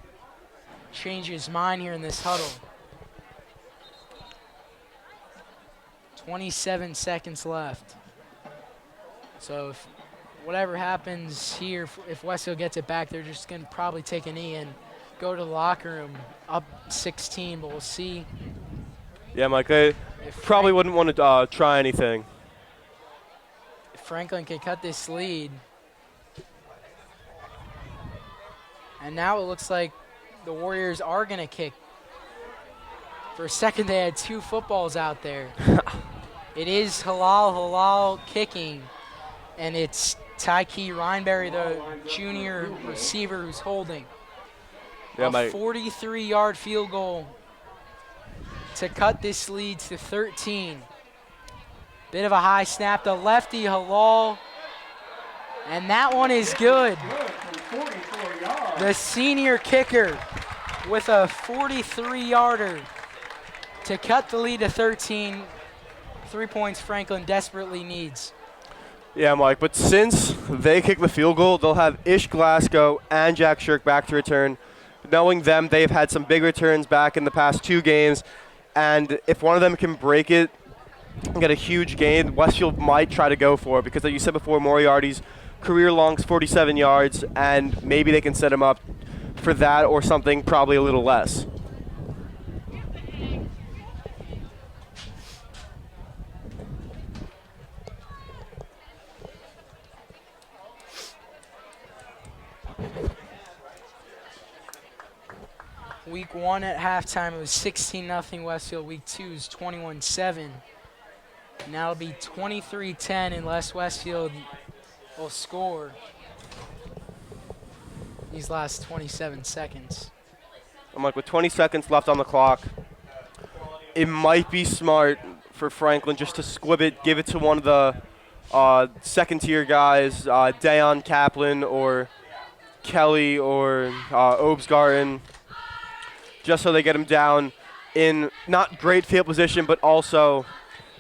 change his mind here in this huddle. 27 seconds left. So if whatever happens here, if Westfield gets it back, they're just going to probably take a knee and go to the locker room up 16, but we'll see. Yeah, Mike, they probably wouldn't want to try anything. If Franklin can cut this lead. And now it looks like the Warriors are going to kick. For a second, they had 2 footballs out there. It is Halal kicking, and it's Tyke Reinberry, the junior receiver, who's holding. Yeah, A 43-yard field goal to cut this lead to 13. Bit of a high snap to lefty Halal, and that one is good. The senior kicker with a 43-yarder to cut the lead to 13. 3 points Franklin desperately needs. Yeah, Mike, but since they kick the field goal, they'll have Ish Glasgow and Jack Shirk back to return. Knowing them, they've had some big returns back in the past 2 games, and if one of them can break it and get a huge gain, Westfield might try to go for it because, like you said before, Moriarty's career long's 47 yards, and maybe they can set him up for that or something probably a little less. Week 1 at halftime, it was 16-0 Westfield. Week 2 is 21-7. Now it'll be 23-10 unless Westfield will score these last 27 seconds. I'm like, with 20 seconds left on the clock, it might be smart for Franklin just to squib it, give it to one of the second-tier guys, Dayon Kaplan or Kelly or Obsgarten, just so they get him down in not great field position, but also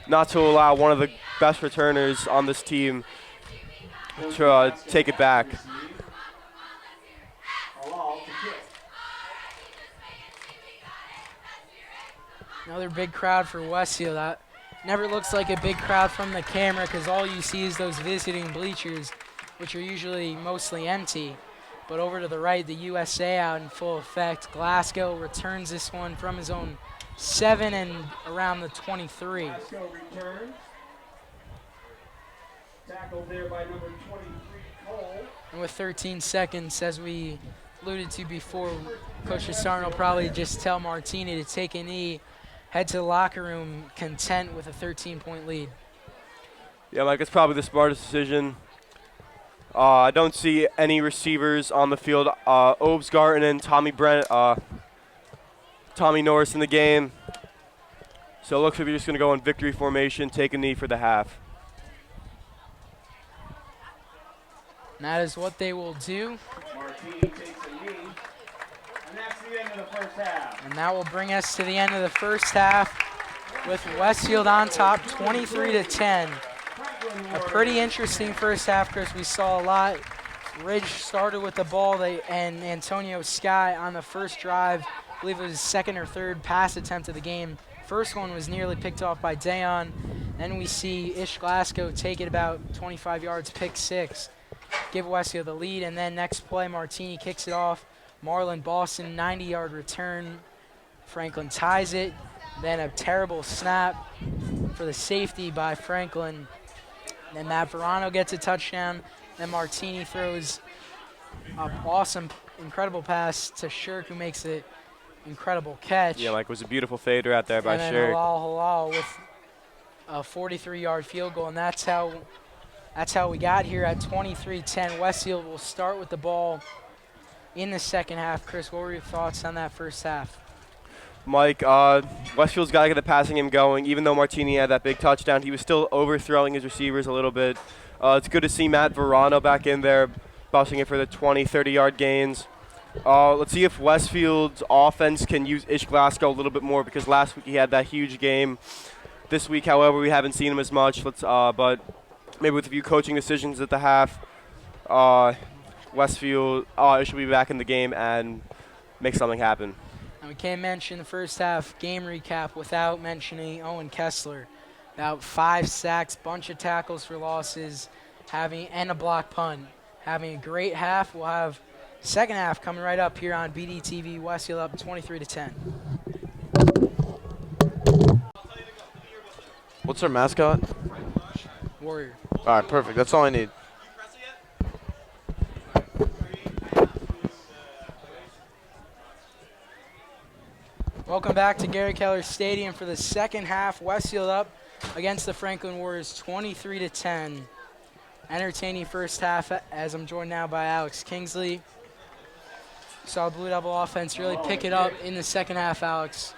not to allow one of the best returners on this team to take it back. Another big crowd for Westfield. That never looks like a big crowd from the camera because all you see is those visiting bleachers, which are usually mostly empty. But over to the right, the USA out in full effect. Glasgow returns this one from his own 7 and around the 23. Glasgow returns. Tackled there by number 23, Cole. And with 13 seconds, as we alluded to before, Coach Asarn will probably just tell Martini to take a knee, head to the locker room content with a 13-point lead. Yeah, Mike, it's probably the smartest decision. I don't see any receivers on the field. Obsgarten and Tommy Norris in the game. So it looks like we're just going to go in victory formation, take a knee for the half. And that is what they will do. Martini takes a knee. And that's the end of the first half. And that will bring us to the end of the first half with Westfield on top, 23-10. A pretty interesting first half, Chris. We saw a lot. Ridge started with the ball, and Antonio Sky on the first drive, I believe it was his second or third pass attempt of the game. First one was nearly picked off by Dayon. Then we see Ish Glasgow take it about 25 yards, pick 6, give Westfield the lead. And then next play, Martini kicks it off. Marlon Boston, 90-yard return. Franklin ties it. Then a terrible snap for the safety by Franklin. Then Matt Verono gets a touchdown. Then Martini throws an awesome, incredible pass to Shirk, who makes it incredible catch. Yeah, Mike, it was a beautiful fader out there by and then Shirk. Halal with a 43-yard field goal, and that's how we got here at 23-10. Westfield will start with the ball in the second half. Chris, what were your thoughts on that first half? Mike, Westfield's got to get the passing game going. Even though Martini had that big touchdown, he was still overthrowing his receivers a little bit. It's good to see Matt Verono back in there, busting it for the 20, 30-yard gains. Let's see if Westfield's offense can use Ish Glasgow a little bit more, because last week he had that huge game. This week, however, we haven't seen him as much. But maybe with a few coaching decisions at the half, Westfield should be back in the game and make something happen. And we can't mention the first half game recap without mentioning Owen Kessler, About 5 sacks, bunch of tackles for losses, and a block punt. Having a great half. We'll have second half coming right up here on BDTV. Westfield up 23-10. What's our mascot? Warrior. All right, perfect. That's all I need. Welcome back to Gary Keller Stadium for the second half. Westfield up against the Franklin Warriors 23-10. Entertaining first half as I'm joined now by Alex Kingsley. Saw Blue Devil offense really pick it up in the second half, Alex,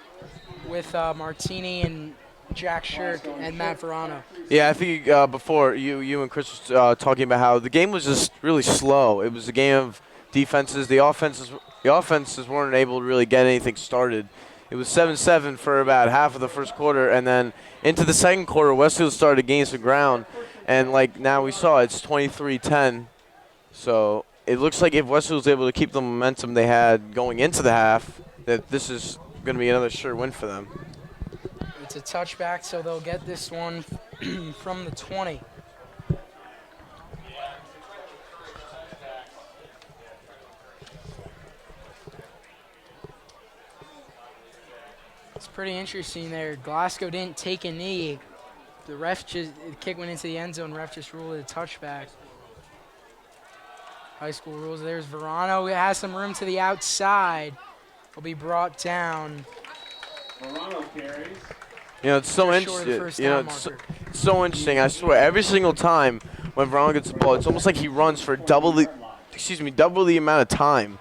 with Martini and Jack Shirk and Matt Verono. Yeah, I think before you and Chris was talking about how the game was just really slow. It was a game of defenses. The offenses weren't able to really get anything started. It was 7-7 for about half of the first quarter, and then into the second quarter, Westfield started to gain some ground, and like now we saw, it's 23-10. So it looks like if Westfield was able to keep the momentum they had going into the half, that this is going to be another sure win for them. It's a touchback, so they'll get this one from the 20. It's pretty interesting there. Glasgow didn't take a knee. The kick went into the end zone. Ref just ruled it a touchback. High school rules. There's Verono. It has some room to the outside. Will be brought down. Verono carries. You know, it's so interesting. It's so interesting. I swear, every single time when Verono gets the ball, it's almost like he runs for double the amount of time.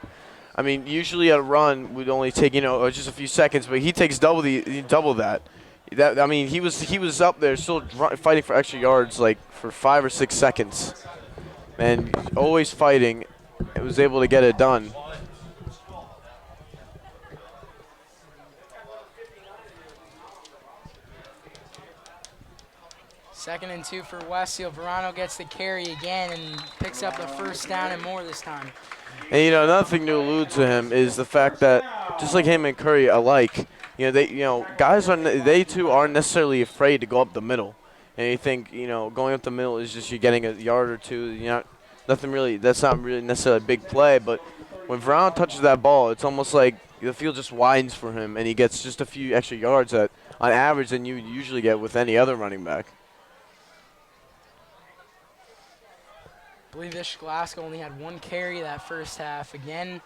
I mean, usually a run would only take just a few seconds, but he takes double that. I mean, he was up there still fighting for extra yards like for 5 or 6 seconds, and always fighting. And was able to get it done. Second and 2 for Westfield. Verono gets the carry again and picks up the first down and more this time. And another thing to allude to him is the fact that just like him and Curry alike, guys they too aren't necessarily afraid to go up the middle. And you think going up the middle is just you getting a yard or two. Nothing really. That's not really necessarily a big play. But when Verono touches that ball, it's almost like the field just widens for him, and he gets just a few extra yards on average than you usually get with any other running back. I believe this Glasgow only had 1 carry that first half. Again,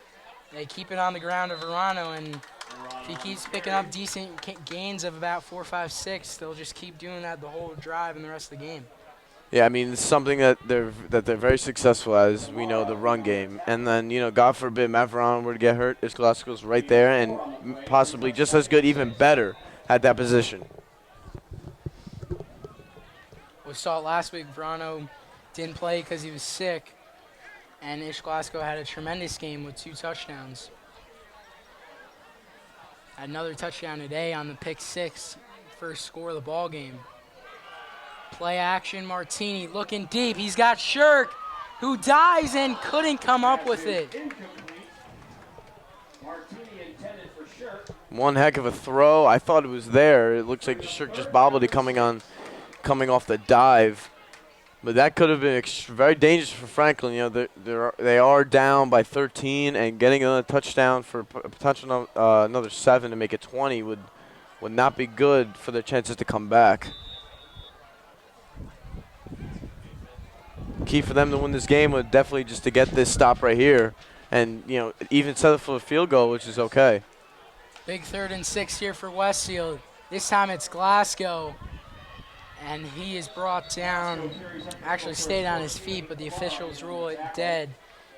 they keep it on the ground of Verono, and if he keeps picking up decent gains of about 4, 5, 6, they'll just keep doing that the whole drive and the rest of the game. Yeah, I mean, it's something that they're very successful at, as we know, the run game. And then, God forbid Matt Verono were to get hurt, this Glasgow's right there and possibly just as good, even better at that position. We saw it last week. Verono didn't play because he was sick, and Ish Glasgow had a tremendous game with 2 touchdowns. Had another touchdown today on the pick 6, first score of the ball game. Play action, Martini looking deep. He's got Shirk, who dives and couldn't come up with it. One heck of a throw. I thought it was there. It looks like Shirk just bobbled it coming off the dive. But that could have been very dangerous for Franklin. They are down by 13, and getting another touchdown for potential another 7 to make it 20 would not be good for their chances to come back. Key for them to win this game would definitely just to get this stop right here, and even settle for a field goal, which is okay. Big 3rd and 6 here for Westfield. This time it's Glasgow. And he is brought down, actually stayed on his feet, but the officials rule it dead.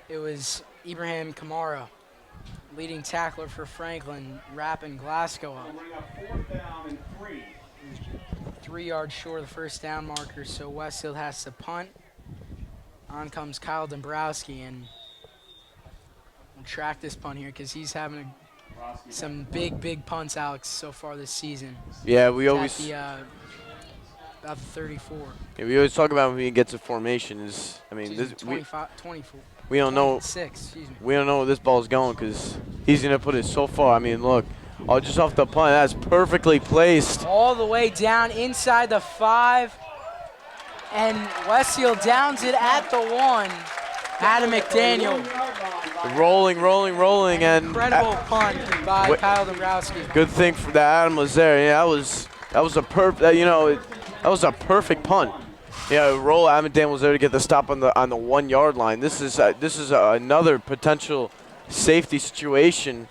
It was Ibrahim Kamara, leading tackler for Franklin, wrapping Glasgow up. 3 yards short of the first down marker, so Westfield has to punt. On comes Kyle Dombrowski, and we'll track this punt here because he's having some big punts, Alex, so far this season. Yeah, we always... About 34. Yeah, we always talk about when he gets a formation. This 24. We don't know. 6, excuse me. We don't know where this ball is going because he's gonna put it so far. I mean, look, Oh, just off the punt. That's perfectly placed. All the way down inside the 5. And Westfield downs it at the 1. Adam McDaniel. Rolling, and Incredible punt by Kyle Dombrowski. good thing for that Adam was there. Yeah, that was a that was a perfect punt. Yeah, roll. Adam McDaniel was there to get the stop on the 1 yard line. This is another potential safety situation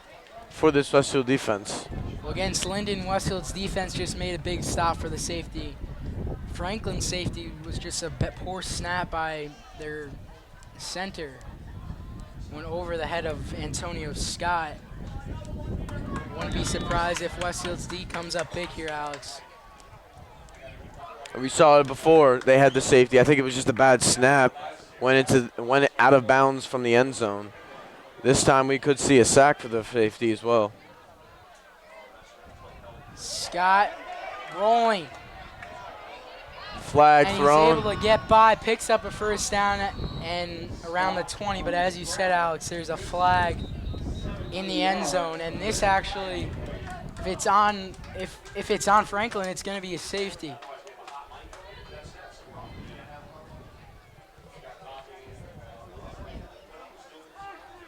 for this Westfield defense. Well, against Linden, Westfield's defense just made a big stop for the safety. Franklin's safety was just a poor snap by their center. Went over the head of Antonio Scott. Wouldn't be surprised if Westfield's D comes up big here, Alex. We saw it before. They had the safety. I think it was just a bad snap. Went out of bounds from the end zone. This time we could see a sack for the safety as well. Scott rolling. Flag and thrown. he's able to get by, picks up a first down and around the 20. But as you said, Alex, there's a flag in the end zone, and this actually, if it's on Franklin, it's going to be a safety.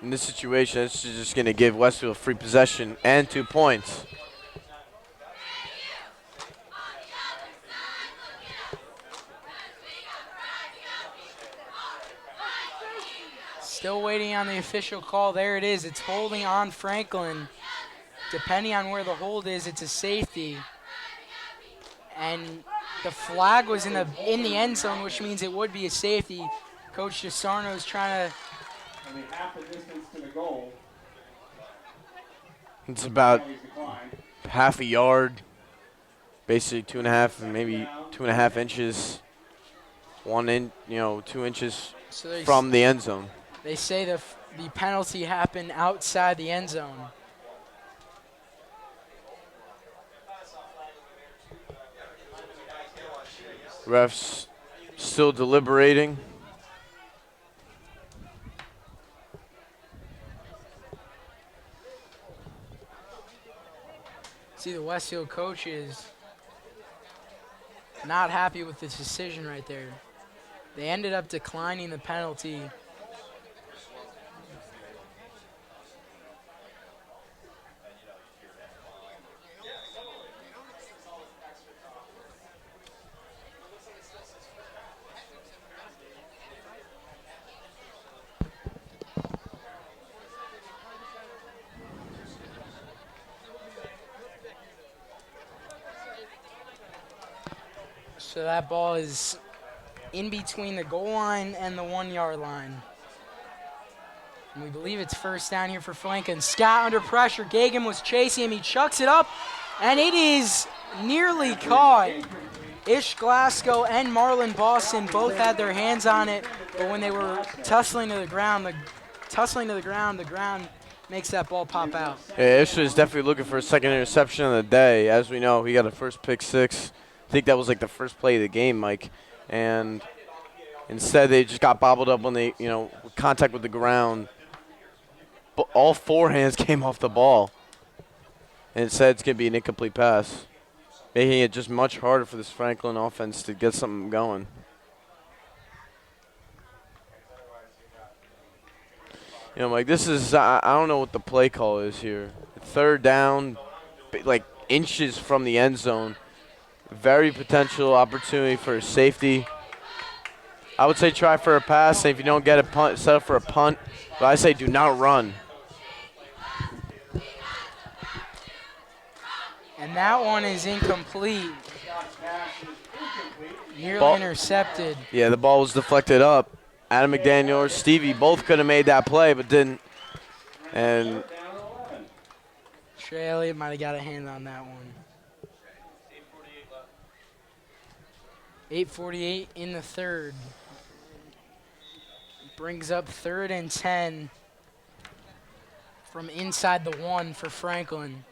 In this situation, it's just going to give Westfield free possession and 2 points. Still waiting on the official call. There it is. It's holding on Franklin. Depending on where the hold is, it's a safety. And the flag was in the end zone, which means it would be a safety. Coach DeSarno is trying to. Only half the distance to the goal. It's about half a yard, basically 2.5, maybe 2.5 inches, 2 inches So from the end zone. They say the penalty happened outside the end zone. Refs still deliberating. See, the Westfield coach is not happy with this decision right there. They ended up declining the penalty. So that ball is in between the goal line and the 1 yard line. And we believe it's first down here for Franklin. Scott under pressure. Gagan was chasing him. He chucks it up, and it is nearly caught. Ish Glasgow and Marlon Boston both had their hands on it, but when they were tussling to the ground, the ground makes that ball pop out. Yeah, Ish is definitely looking for a second interception of the day. As we know, he got a first pick six. I think that was like the first play of the game, Mike. And instead, they just got bobbled up when they, contact with the ground. But all four hands came off the ball. And instead, it's going to be an incomplete pass, making it just much harder for this Franklin offense to get something going. Mike, this is, I don't know what the play call is here. Third down, like inches from the end zone. Very potential opportunity for a safety. I would say try for a pass, and if you don't get a punt, set up for a punt. But I say do not run. And that one is incomplete. Nearly intercepted. Yeah, the ball was deflected up. Adam McDaniel or Stevie both could have made that play, but didn't. And Trey Elliott might have got a hand on that one. 8:48 in the third. Brings up 3rd and 10 from inside the 1 for Franklin.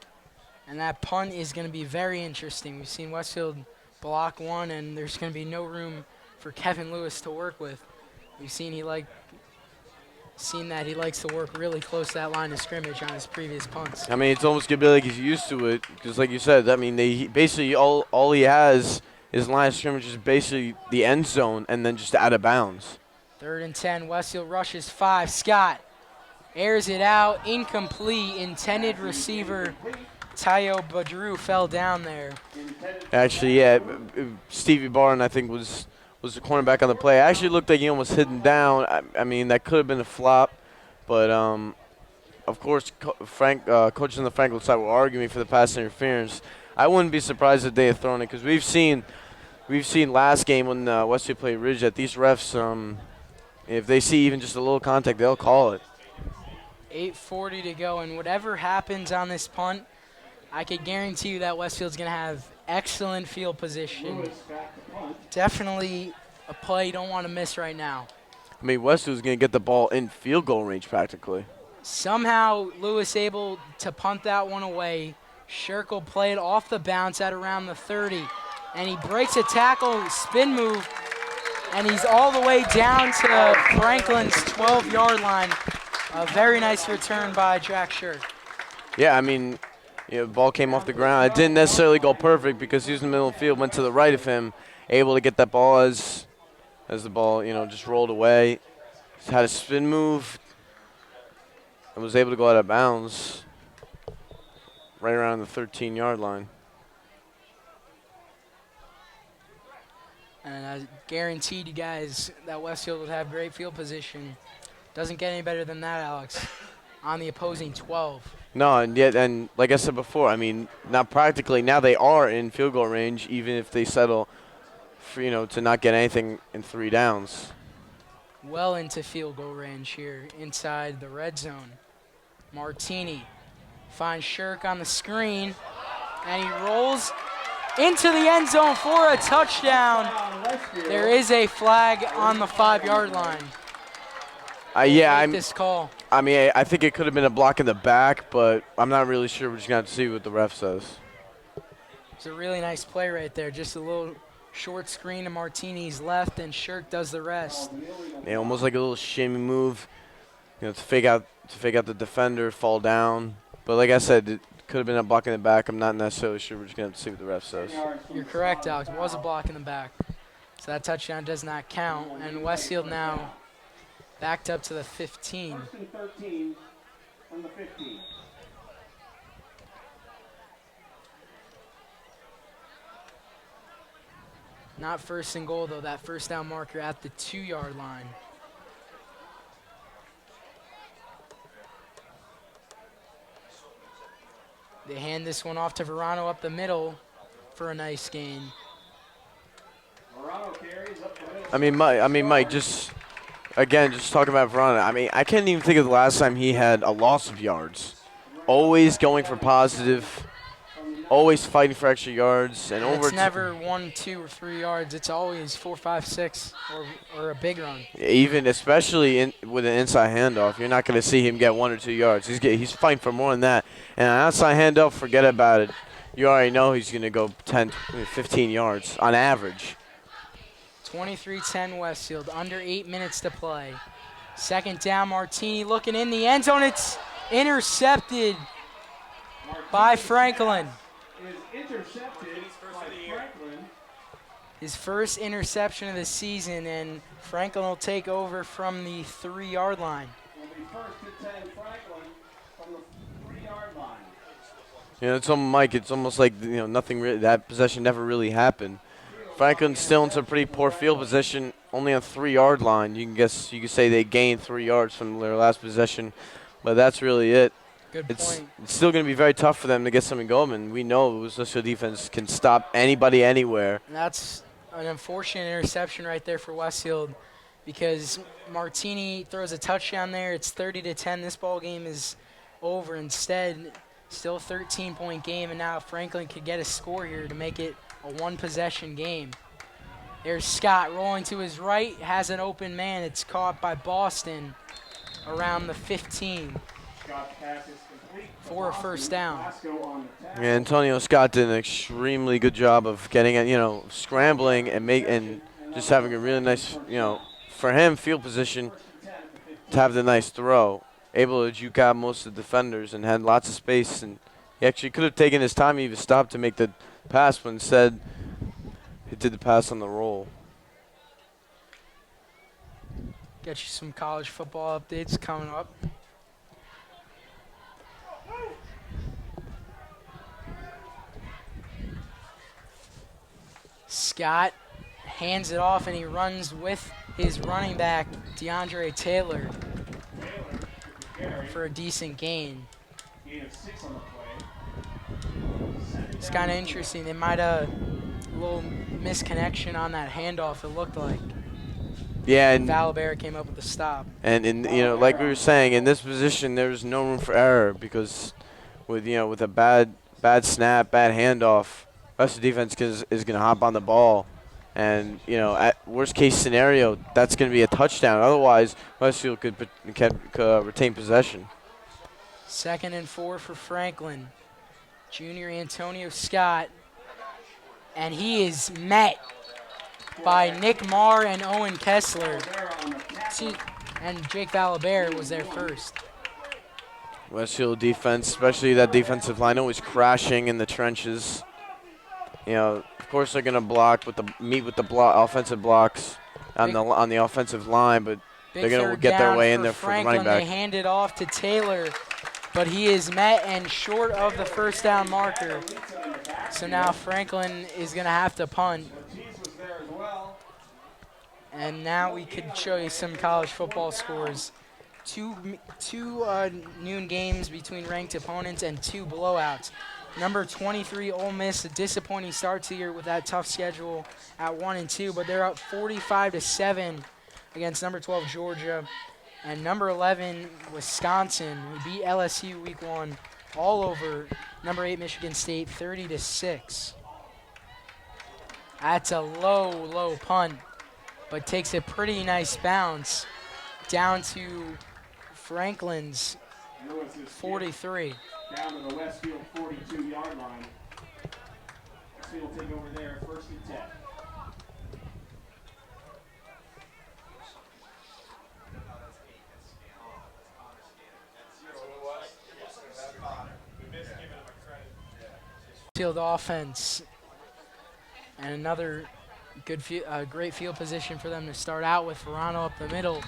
And that punt is going to be very interesting. We've seen Westfield block one, and there's going to be no room for Kevin Lewis to work with. We've seen he Seen that he likes to work really close to that line of scrimmage on his previous punts. I mean, it's almost gonna be like he's used to it, because like you said, I mean, basically all he has is line of scrimmage is basically the end zone and then just out of bounds. 3rd and 10, Westfield rushes 5. Scott airs it out, incomplete. Intended receiver Tayo Badru fell down there. Actually, yeah, Stevie Barton I think was the cornerback on the play. Actually looked like he almost hit him down. I mean, that could have been a flop, but of course, coaches on the Franklin side were arguing for the pass interference. I wouldn't be surprised if they had thrown it, because we've seen last game when Westfield played Ridge that these refs, if they see even just a little contact, they'll call it. 8:40 to go, and whatever happens on this punt, I could guarantee you that Westfield's going to have excellent field position. Definitely a play you don't want to miss right now. I mean, Westfield's going to get the ball in field goal range practically. Somehow Lewis able to punt that one away. Shirk will play it off the bounce at around the 30. And he breaks a tackle, spin move, and he's all the way down to Franklin's 12-yard line. A very nice return by Jack Shirk. Yeah, I mean, the ball came off the ground. It didn't necessarily go perfect because he was in the middle of the field, went to the right of him, able to get that ball as the ball, just rolled away. He's had a spin move and was able to go out of bounds right around the 13-yard line. And I guaranteed you guys that Westfield would have great field position. Doesn't get any better than that, Alex, on the opposing 12. No, and like I said before, I mean, not practically. Now they are in field goal range, even if they settle for, to not get anything in 3 downs. Well into field goal range here inside the red zone. Martini finds Shirk on the screen, and he rolls into the end zone for a touchdown. There is a flag on the 5-yard line. This call. I mean, I think it could have been a block in the back, but I'm not really sure. We're just going to have to see what the ref says. It's a really nice play right there. Just a little short screen to Martini's left, and Shirk does the rest. Yeah, almost like a little shimmy move, to fake out the defender, fall down. But like I said, it could have been a block in the back. I'm not necessarily sure. We're just going to have to see what the ref says. You're correct, Alex. It was a block in the back. So that touchdown does not count. And Westfield now backed up to the 15. 1st and 13 from the 15. Not 1st and goal, though. That first down marker at the 2-yard line. They hand this one off to Verono up the middle for a nice gain. Verono carries up the middle. I mean, Mike, just talking about Verono. I mean, I can't even think of the last time he had a loss of yards. Always going for positive, always fighting for extra yards, and It's never 1, 2, or 3 yards. It's always 4, 5, 6, or a big run. Even especially with an inside handoff, you're not going to see him get 1 or 2 yards. He's fighting for more than that. And an outside handoff, forget about it. You already know he's going to go 10, 15 yards on average. 23-10 Westfield, under 8 minutes to play. 2nd down, Martini looking in the end zone. It's intercepted by Franklin. Is intercepted by Franklin. His first interception of the season, and Franklin will take over from the 3-yard line. Will be 1st and 10 Franklin from the 3-yard line. It's almost like nothing. That possession never really happened. Franklin's still in some pretty poor field position, only on 3-yard line. You can say they gained 3 yards from their last possession, but that's really it. Good point. It's still going to be very tough for them to get something going, and we know Westfield defense can stop anybody anywhere. And that's an unfortunate interception right there for Westfield, because Martini throws a touchdown there. It's 30-10. This ball game is over. Instead, still a 13-point game, and now Franklin could get a score here to make it a 1-possession game. There's Scott rolling to his right, has an open man. It's caught by Boston around the 15 for a first down. Yeah, Antonio Scott did an extremely good job of getting it, scrambling and just having a really nice, for him, field position to have the nice throw, able to juke out most of the defenders and had lots of space. And he actually could have taken his time, even stopped to make the pass, but instead he did the pass on the roll. Get you some college football updates coming up. Scott hands it off and he runs with his running back, DeAndre Taylor, for a decent gain. Gain of 6 on the play. It's kind of interesting. They might have a little misconnection on that handoff, it looked like. Yeah, and Valabera came up with the stop. in like we were saying, in this position there's no room for error because with with a bad snap, bad handoff, rest of the defense is going to hop on the ball, and at worst case scenario that's going to be a touchdown. Otherwise, Westfield could retain possession. 2nd and 4 for Franklin. Junior Antonio Scott, and he is met by Nick Marr and Owen Kessler. And Jake Valabera was there first. Westfield defense, especially that defensive line, always crashing in the trenches. Of course they're going to block with the offensive blocks on the offensive line, but they're going to get their way in there for the running back. They hand it off to Taylor, but he is met and short of the first down marker. So now Franklin is going to have to punt. And now we could show you some college football scores. Two noon games between ranked opponents and 2 blowouts. Number 23, Ole Miss, a disappointing start to the year with that tough schedule at 1-2, but they're up 45-7 against number 12, Georgia. And number 11, Wisconsin, who beat LSU week 1 all over number 8, Michigan State, 30-6. That's a low punt, but takes a pretty nice bounce down to Franklin's 43. Down to the Westfield 42-yard line. Westfield will take over there, 1st and 10. Field offense, and another great field position for them to start out with. Verono up the middle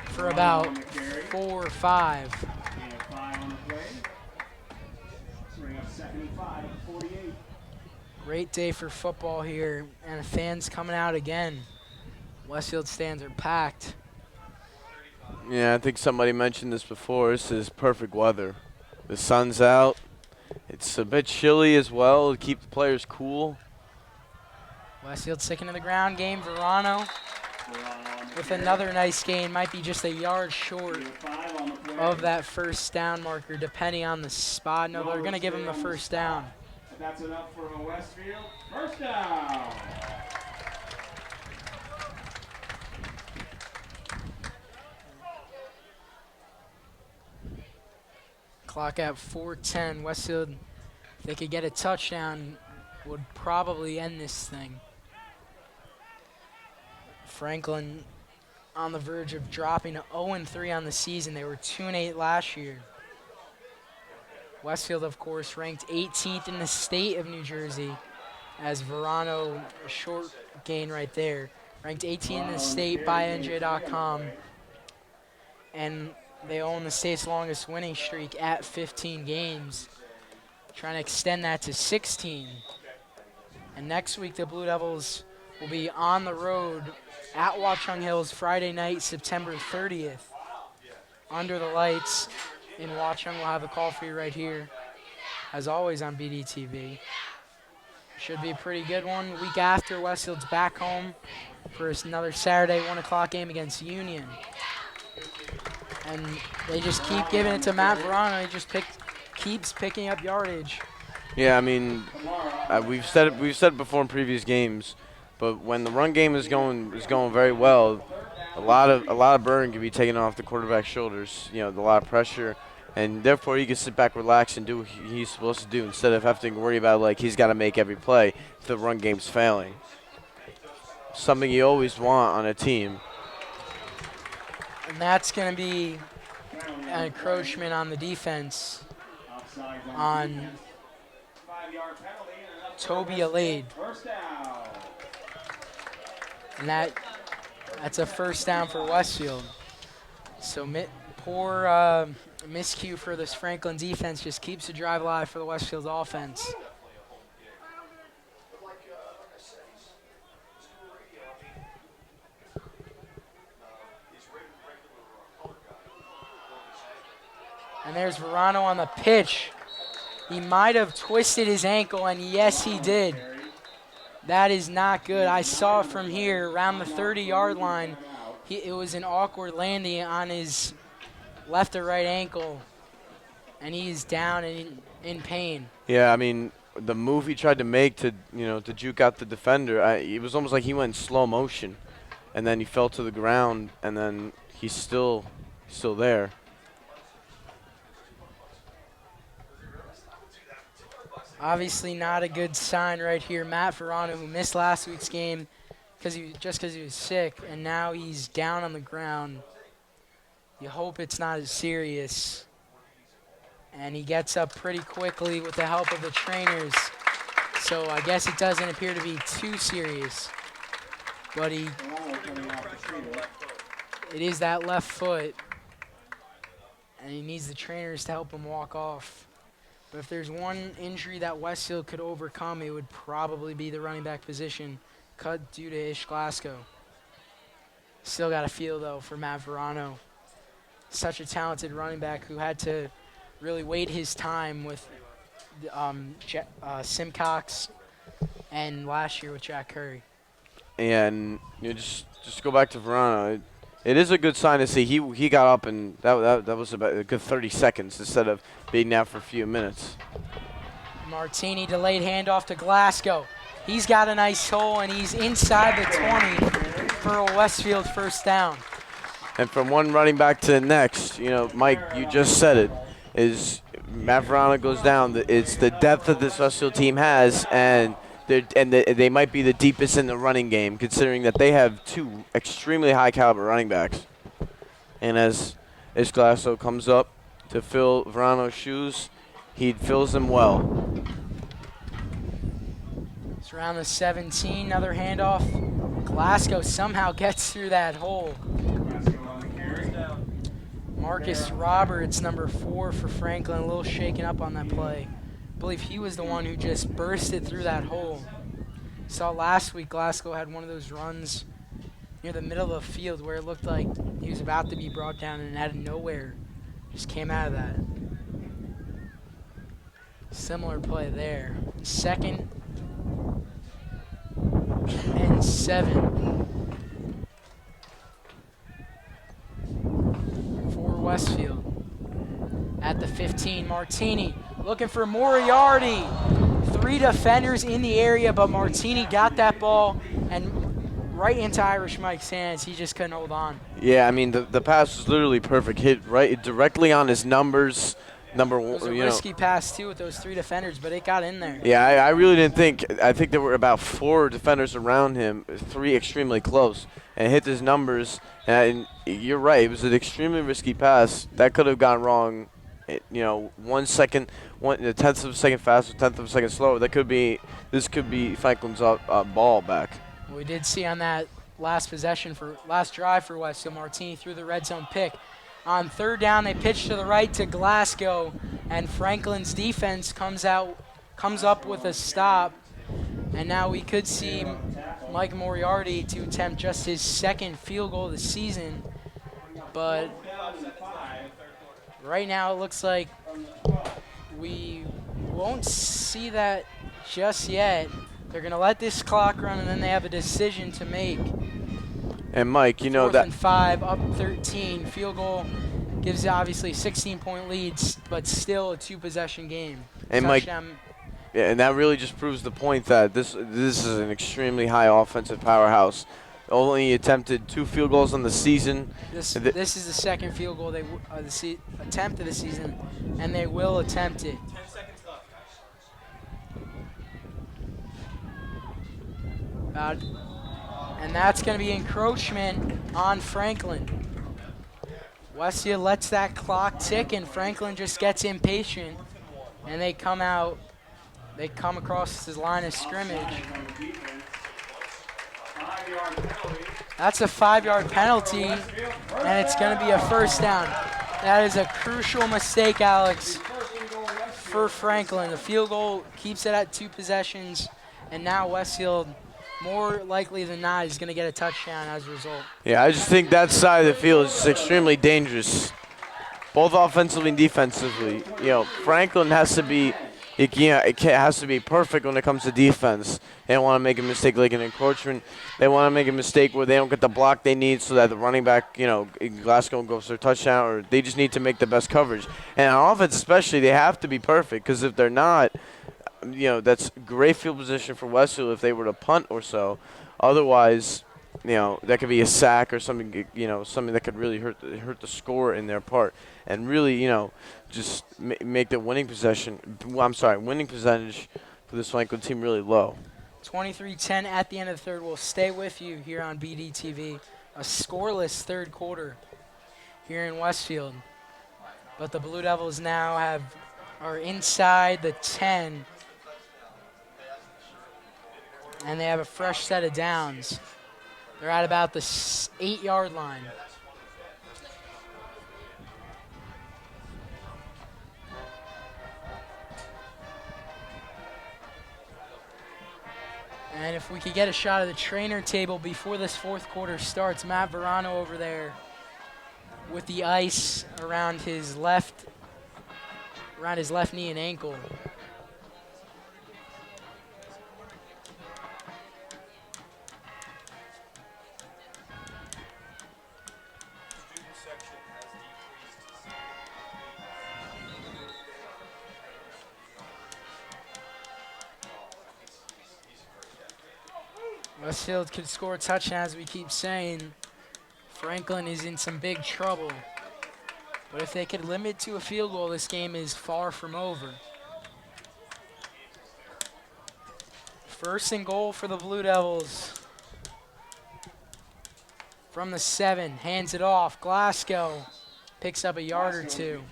for about 4 or 5. Gain of 5 on the play. Bring up 2nd and 5, 48. Great day for football here, and the fans coming out again. Westfield stands are packed. Yeah, I think somebody mentioned this before. This is perfect weather. The sun's out. It's a bit chilly as well to keep the players cool. Westfield sticking to the ground game. Verono with another nice gain. Might be just a yard short of that first down marker, depending on the spot. No, they're going to give him the first down. That's enough for Westfield. First down. Clock at 4:10. Westfield, if they could get a touchdown, would probably end this thing. Franklin on the verge of dropping to 0-3 on the season. They were 2-8 last year. Westfield, of course, ranked 18th in the state of New Jersey, as Verono, a short gain right there. Ranked 18th in the state by NJ.com. And they own the state's longest winning streak at 15 games, trying to extend that to 16. And next week, the Blue Devils will be on the road at Watchung Hills Friday night, September 30th. Under the lights in Watchung. We'll have the call for you right here, as always, on BDTV. Should be a pretty good one. Week after, Westfield's back home for another Saturday 1 o'clock game against Union. And they just keep giving it to Matt Verono. He just keeps picking up yardage. Yeah, I mean, we've said it before in previous games, but when the run game is going very well, a lot of burden can be taken off the quarterback's shoulders. A lot of pressure, and therefore he can sit back, relax, and do what he's supposed to do instead of having to worry about he's got to make every play if the run game's failing. Something you always want on a team. And that's going to be an encroachment on the defense Offsides on defense. 5-yard penalty and enough for Toby Westfield. Alade. First down. And that's a first down for Westfield. So poor miscue for this Franklin defense just keeps the drive alive for the Westfield offense. And there's Verono on the pitch. He might have twisted his ankle, and yes, he did. That is not good. I saw it from here around the 30-yard line. It was an awkward landing on his left or right ankle, and he's down and in pain. Yeah, I mean, the move he tried to make to juke out the defender, it was almost like he went in slow motion, and then he fell to the ground, and then he's still there. Obviously not a good sign right here. Matt Verono, who missed last week's game because he was sick, and now he's down on the ground. You hope it's not as serious. And he gets up pretty quickly with the help of the trainers. So I guess it doesn't appear to be too serious. But it is that left foot. And he needs the trainers to help him walk off. But if there's one injury that Westfield could overcome, it would probably be the running back position, cut due to Ish Glasgow. Still got a feel, though, for Matt Verono. Such a talented running back who had to really wait his time with Simcox and last year with Jack Curry. And just go back to Verono. It is a good sign to see he got up, and that was about a good 30 seconds instead of being out for a few minutes. Martini delayed handoff to Glasgow. He's got a nice hole, and he's inside the 20 for a Westfield first down. And from one running back to the next, Mike, you just said it, is Matt Verono goes down. It's the depth that this Westfield team has, and they might be the deepest in the running game, considering that they have two extremely high-caliber running backs. And as Glasgow comes up to fill Verano's shoes, he fills them well. It's around the 17, another handoff. Glasgow somehow gets through that hole. Marcus Roberts, number 4 for Franklin, a little shaken up on that play. I believe he was the one who just bursted through that hole. Saw last week Glasgow had one of those runs near the middle of the field where it looked like he was about to be brought down, and out of nowhere just came out of that. Similar play there. 2nd and 7 for Westfield. At the 15, Martini looking for Moriarty. 3 defenders in the area, but Martini got that ball and right into Irish Mike's hands. He just couldn't hold on. Yeah, I mean, the pass was literally perfect. Hit right directly on his numbers. Number one, It was a risky pass, too, with those 3 defenders, but it got in there. Yeah, I really didn't think. I think there were about 4 defenders around him, 3 extremely close, and hit his numbers. And you're right, it was an extremely risky pass. That could have gone wrong. 1 second, a tenth of a second faster, tenth of a second slower. This could be Franklin's ball back. We did see on that last drive for Westfield, Martini threw the red zone pick. On 3rd down, they pitch to the right to Glasgow, and Franklin's defense comes up with a stop. And now we could see Mike Moriarty to attempt just his 2nd field goal of the season. But right now it looks like we won't see that just yet. They're going to let this clock run, and then they have a decision to make. And Mike, 4th and 5, up 13. Field goal gives obviously 16-point leads, but still a 2-possession game. And Mike, yeah, and that really just proves the point that this is an extremely high offensive powerhouse. Only attempted 2 field goals on the season. This is the 2nd field goal attempt of the season, and they will attempt it. 10 seconds left. And that's going to be encroachment on Franklin. Westfield lets that clock tick, and Franklin just gets impatient, and they come out. They come across his line of scrimmage. On the defense. 5-yard penalty. That's a 5-yard penalty, Westfield, and it's going to be a first down. That is a crucial mistake, Alex, first and goal, Westfield. for Franklin. The field goal keeps it at 2 possessions, and now Westfield, more likely than not, is going to get a touchdown as a result. Yeah, I just think that side of the field is extremely dangerous, both offensively and defensively. You know, Franklin has to be, has to be perfect when it comes to defense. They don't want to make a mistake like an encroachment. They want to make a mistake where they don't get the block they need so that the running back, you know, Glasgow goes for a touchdown, or they just need to make the best coverage. And on offense especially, they have to be perfect, because if they're not, you know, that's great field position for Westfield if they were to punt or so. Otherwise, you know, that could be a sack or something, you know, something that could really hurt the score in their part, and really, you know, just make the winning percentage for this Franklin team really low. 23-10 at the end of the third. We'll stay with you here on BDTV. A scoreless third quarter here in Westfield, but the Blue Devils now are inside the 10. And they have a fresh set of downs. They're at about the 8-yard line. And if we could get a shot of the trainer table before this fourth quarter starts, Matt Verono over there with the ice around his left knee and ankle. Westfield could score a touchdown, as we keep saying. Franklin is in some big trouble. But if they could limit to a field goal, this game is far from over. First and goal for the Blue Devils. From the 7, hands it off. Glasgow picks up a yard or two.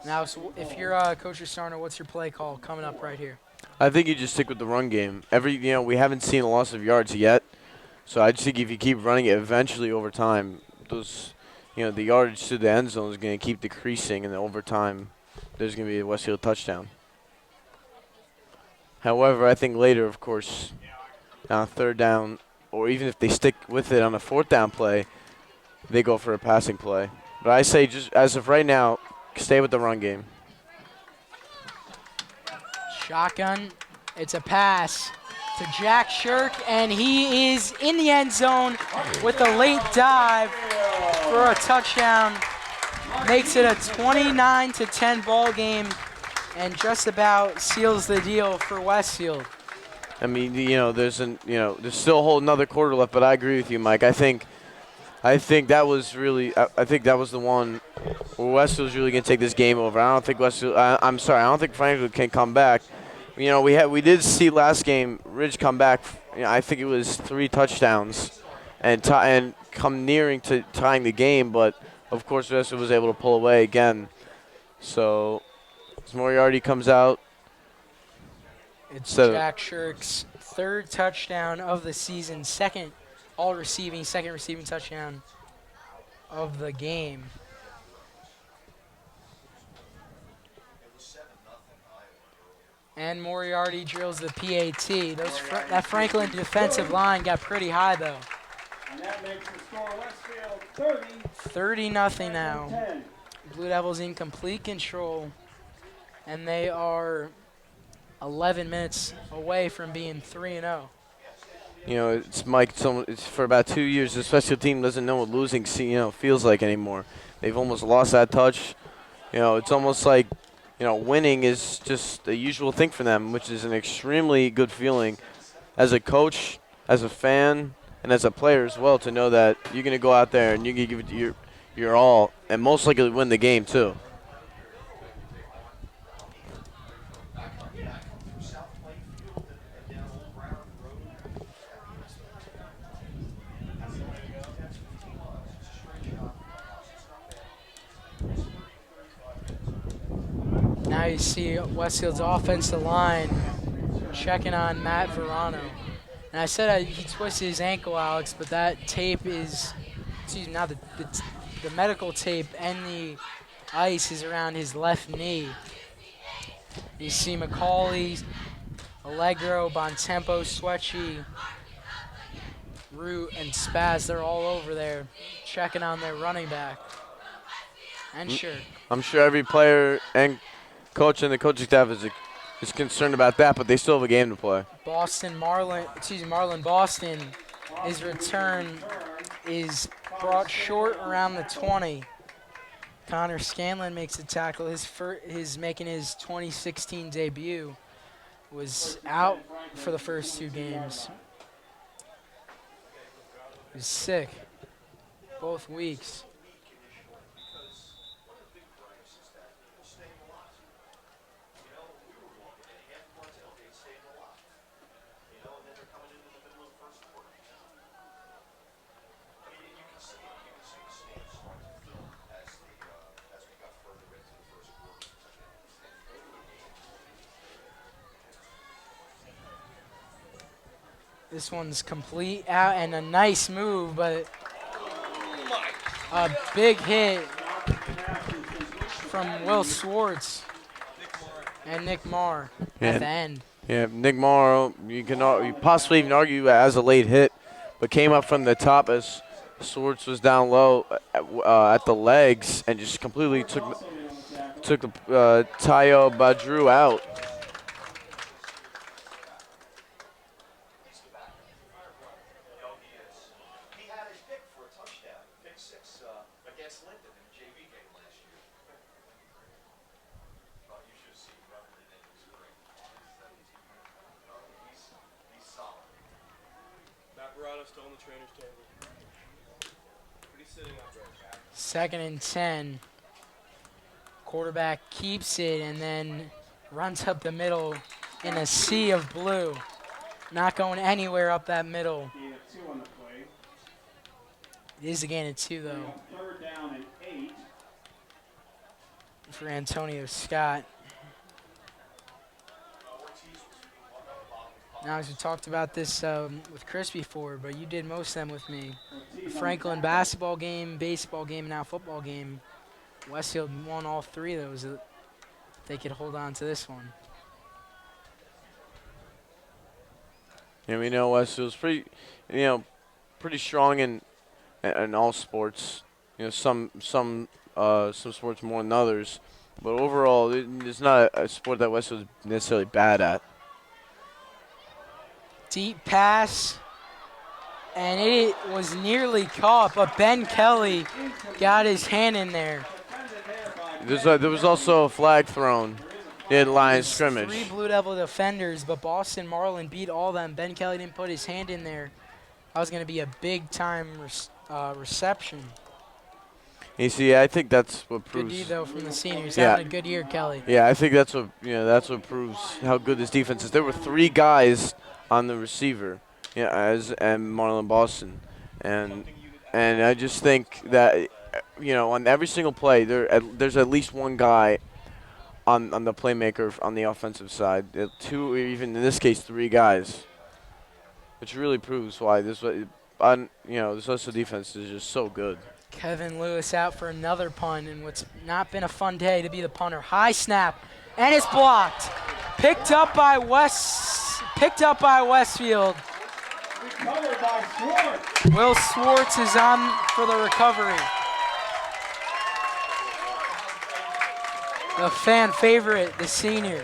Now, so if you're Coach Sarno, what's your play call coming up right here? I think you just stick with the run game. We haven't seen a loss of yards yet, so I just think if you keep running it, eventually over time, the yardage to the end zone is going to keep decreasing, and then over time, there's going to be a Westfield touchdown. However, I think later, of course, on third down, or even if they stick with it on a fourth down play, they go for a passing play. But I say, just as of right now, stay with the run game. Shotgun, it's a pass to Jack Shirk, and he is in the end zone with a late dive for a touchdown. Makes it a 29-10 ball game, and just about seals the deal for Westfield. I mean, there's still a whole another quarter left, but I agree with you, Mike. I think that was really, I think that was the one where Westfield's really going to take this game over. I don't think I don't think Franklin can come back. We did see last game Ridge come back. I think it was 3 touchdowns and come nearing to tying the game, but of course Westfield was able to pull away again. So as Moriarty comes out, it's Jack Shirk's 3rd touchdown of the season, second receiving touchdown of the game. And Moriarty drills the PAT. That Franklin defensive line got pretty high, though. And that makes the score Westfield 30-0 now. 10. Blue Devils in complete control, and they are 11 minutes away from being 3-0. It's Mike. It's for about 2 years, the special team doesn't know what losing feels like anymore. They've almost lost that touch. It's almost like winning is just the usual thing for them, which is an extremely good feeling as a coach, as a fan, and as a player as well, to know that you're going to go out there and you can give it your all and most likely win the game too. you see Westfield's offensive line checking on Matt Verono. And I said he twisted his ankle, Alex, but that tape is, excuse me, not the medical tape and the ice is around his left knee. You see Macaulay, Allegro, Bontempo, Swetchy, Root, and Spaz, they're all over there checking on their running back. And sure. I'm sure every player and coach and the coaching staff is concerned about that, but they still have a game to play. Marlon Boston, his return is brought short around the 20. Connor Scanlon makes a tackle. His making his 2016 debut, was out for the first 2 games. He was sick both weeks. This one's complete out and a nice move, but a big hit from Will Swartz and Nick Marr at the end. Yeah, Nick Morrow, you possibly even argue as a late hit, but came up from the top as Swartz was down low at the legs and just completely took the Tayo Badru out. Still on the trainer's table. But he's sitting upright. 2nd and 10. Quarterback keeps it and then runs up the middle in a sea of blue. Not going anywhere up that middle. Gain of 2 on the play. It is a gain of 2, though, 3rd down and 8. for Antonio Scott. Now, as we talked about this with Chris before, but you did most of them with me. The Franklin basketball game, baseball game, and now football game. Westfield won all 3 of those. They could hold on to this one. And we know Westfield's pretty strong in all sports. Some sports more than others, but overall, it's not a sport that Westfield's necessarily bad at. Deep pass, and it was nearly caught, but Ben Kelly got his hand in there. There was also a flag thrown in line of scrimmage. 3 Blue Devil defenders, but Boston Marlin beat all them. Ben Kelly didn't put his hand in there. That was going to be a big-time reception. You see, I think that's what Good proves. D, though, from the seniors. Yeah. Having a good year, Kelly. Yeah, I think that's what proves how good this defense is. There were 3 guys on the receiver, and Marlon Boston, and I just think that on every single play there's at least one guy on the playmaker on the offensive side. 2, even in this case 3 guys, which really proves why this Westfield defense is just so good. Kevin Lewis out for another punt, and what's not been a fun day to be the punter. High snap, and it's blocked. Picked up by Westfield. Recovered by Swartz. Will Swartz is on for the recovery. The fan favorite, the senior.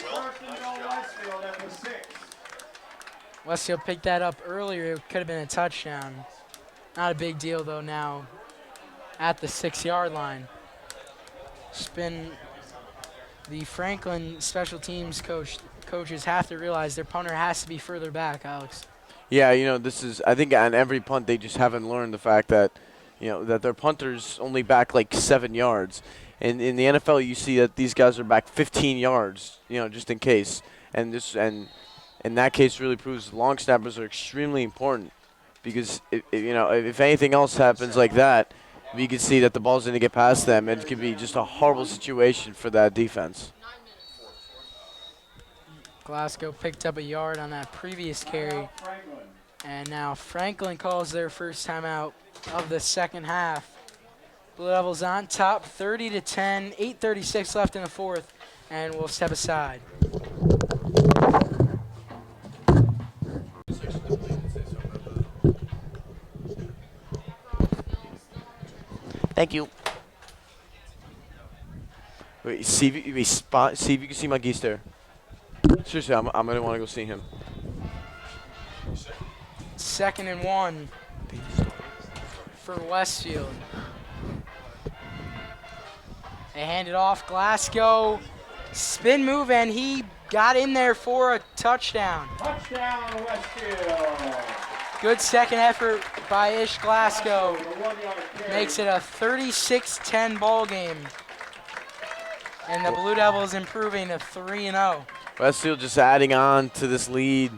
First and goal Westfield at the 6. Westfield picked that up earlier. It could have been a touchdown. Not a big deal, though, now at the 6-yard line. It's been the Franklin special teams coaches have to realize their punter has to be further back, Alex. Yeah, this is, I think on every punt they just haven't learned the fact that, that their punter's only back like 7 yards. And in the NFL, you see that these guys are back 15 yards, just in case. And that case really proves long snappers are extremely important because if anything else happens like that, we could see that the ball's going to get past them, and it could be just a horrible situation for that defense. Glasgow picked up a yard on that previous carry. Franklin. And now Franklin calls their first timeout of the second half. Blue Devils on top 30-10, 8:36 left in the fourth, and we'll step aside. Thank you. Wait, see if you can see my geese there. Seriously, I'm gonna want to go see him. 2nd and 1 for Westfield. They hand it off. Glasgow spin move, and he got in there for a touchdown. Touchdown, Westfield. Good second effort by Ish Glasgow. The 1-yard carry. Makes it a 36-10 ball game. And the Blue Devils improving to 3-0. Westfield just adding on to this lead,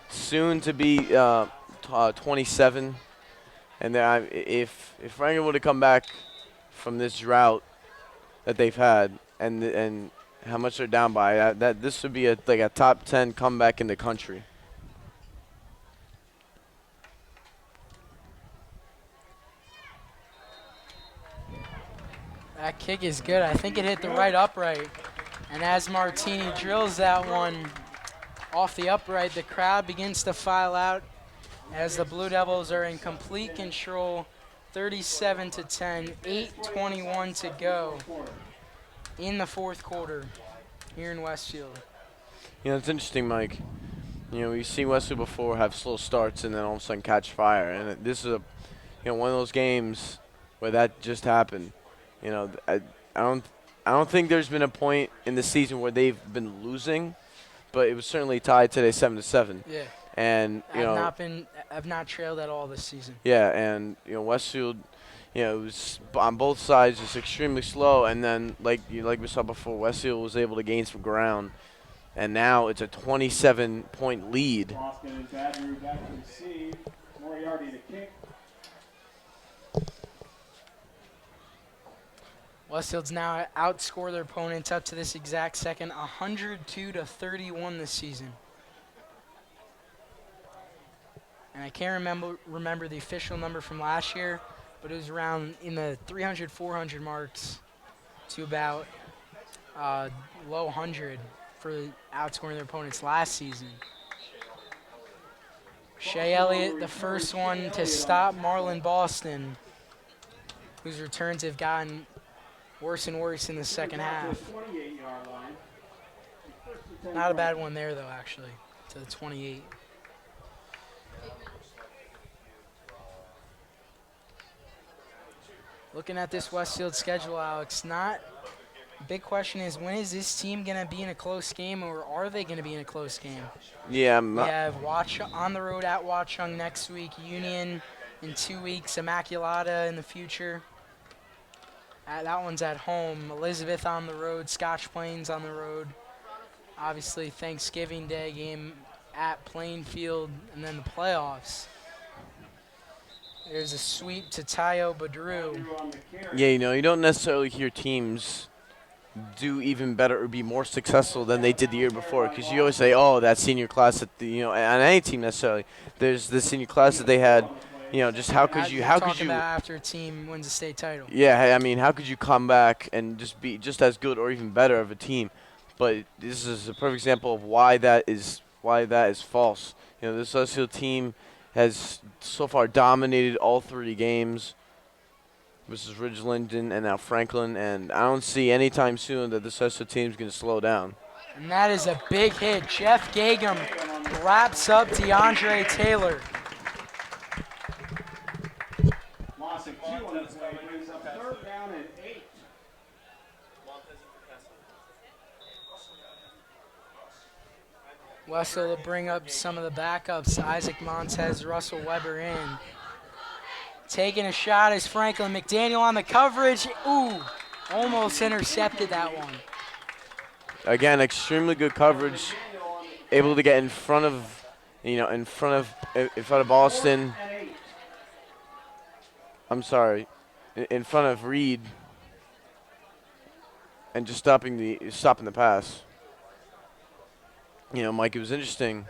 soon to be 27. And then if Franklin would have come back from this drought that they've had, and how much they're down by, that this would be like a top 10 comeback in the country. That kick is good. I think it hit the right upright. And as Martini drills that one off the upright, the crowd begins to file out as the Blue Devils are in complete control, 37-10, 8:21 to go in the fourth quarter here in Westfield. It's interesting, Mike. We've seen Westfield before have slow starts and then all of a sudden catch fire. And this is one of those games where that just happened. I don't think there's been a point in the season where they've been losing, but it was certainly tied today 7-7. Yeah. And I've not trailed at all this season. Yeah, and Westfield, it was on both sides just extremely slow, and then like we saw before, Westfield was able to gain some ground, and now it's a 27-point lead. Boston and Badru back to receive. Moriarty to kick. Westfield's now outscore their opponents up to this exact second, 102-31 this season. And I can't remember the official number from last year, but it was around in the 300, 400 marks to about low 100 for outscoring their opponents last season. Shea Elliott, the first one to stop Marlon Boston, whose returns have gotten worse and worse in the second half. 28-yard line. Not a bad one there, though, actually, to the 28. Looking at this Westfield schedule, Alex, big question is, when is this team going to be in a close game, or are they going to be in a close game? Yeah, We have on the road at Watchung next week, Union in 2 weeks, Immaculata in the future. That one's at home. Elizabeth on the road, Scotch Plains on the road. Obviously, Thanksgiving Day game at Plainfield, and then the playoffs. There's a sweep to Tayo Badru. Yeah, you don't necessarily hear teams do even better or be more successful than they did the year before, because you always say, oh, that senior class at the, on any team necessarily, there's the senior class that they had. Just how could you About after a team wins a state title. Yeah, I mean, how could you come back and just be just as good or even better of a team? But this is a perfect example of why that is false. This Westfield team has so far dominated all 3 games. This is Ridgeland and now Franklin, and I don't see anytime soon that this Westfield team is going to slow down. And that is a big hit. Jeff Gagum wraps up DeAndre Taylor. Loss of 2 on the play brings up 3rd down and 8. Westfield will bring up some of the backups. Isaac Montez, Russell Weber in. Taking a shot is Franklin McDaniel on the coverage. Ooh, almost intercepted that one. Again, extremely good coverage. Able to get in front of Boston. I'm sorry, in front of Reed and just stopping the pass. You know, Mike, it was interesting.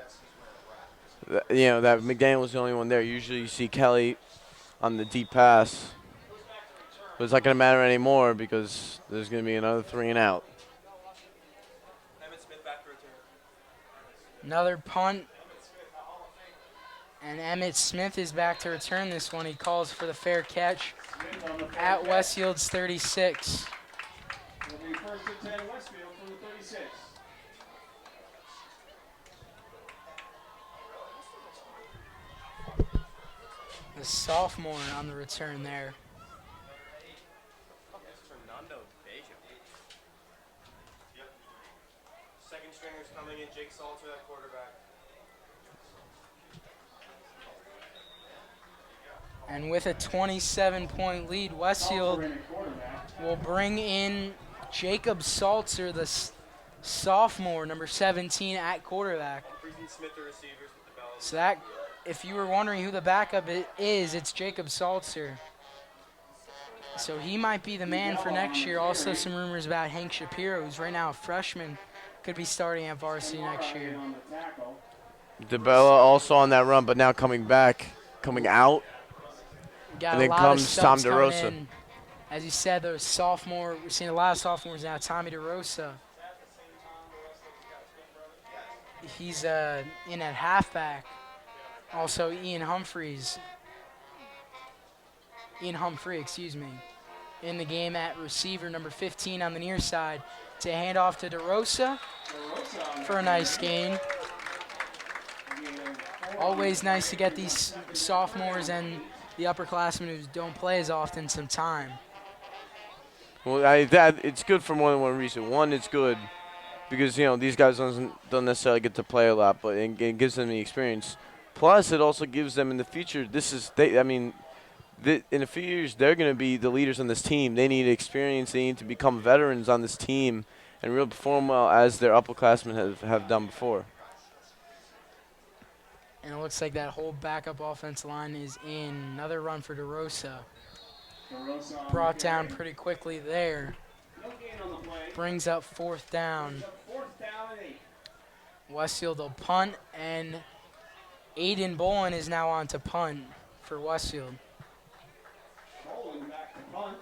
That McDaniel was the only one there. Usually you see Kelly on the deep pass. But it's not going to matter anymore because there's going to be another 3 and out. Another punt. And Emmett Smith is back to return this one. He calls for the fair catch at Westfield's 36. It'll be first and 10 Westfield from the 36. The sophomore on the return there. Second stringers coming in. Jake Salter at quarterback. And with a 27-point lead, Westfield will bring in Jacob Salter, the sophomore, number 17 at quarterback. So that, if you were wondering who the backup is, it's Jacob Salter. So he might be the man for next year. Also some rumors about Hank Shapiro, who's right now a freshman, could be starting at varsity next year. DeBella also on that run, but now coming out. Got And a then lot comes of subs Tom coming DeRosa. in. As you said, those sophomore, we're seeing a lot of sophomores now. Tommy DeRosa. He's in at halfback. Also Ian Humphrey, excuse me, in the game at receiver, number 15 on the near side. To hand off to DeRosa for a nice gain. Always nice to get these sophomores and the upperclassmen who don't play as often some time. Well, it's good for more than one reason. One, it's good because these guys don't necessarily get to play a lot, but it gives them the experience. Plus, it also gives them in the future. In a few years, they're going to be the leaders on this team. They need experience. They need to become veterans on this team and really perform well as their upperclassmen have done before. And it looks like that whole backup offensive line is in. Another run for DeRosa. Brought down pretty quickly there. Brings up 4th down. Westfield will punt, and Aiden Bolin is now on to punt for Westfield. Bowling back to punt.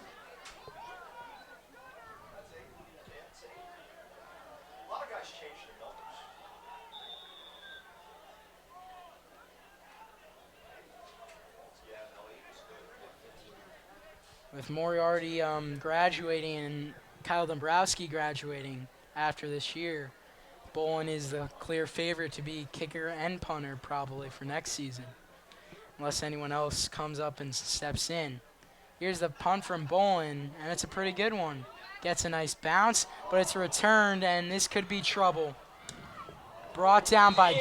With Moriarty graduating and Kyle Dombrowski graduating after this year, Bolin is the clear favorite to be kicker and punter probably for next season, unless anyone else comes up and steps in. Here's the punt from Bolin, and it's a pretty good one. Gets a nice bounce, but it's returned, and this could be trouble. Brought down by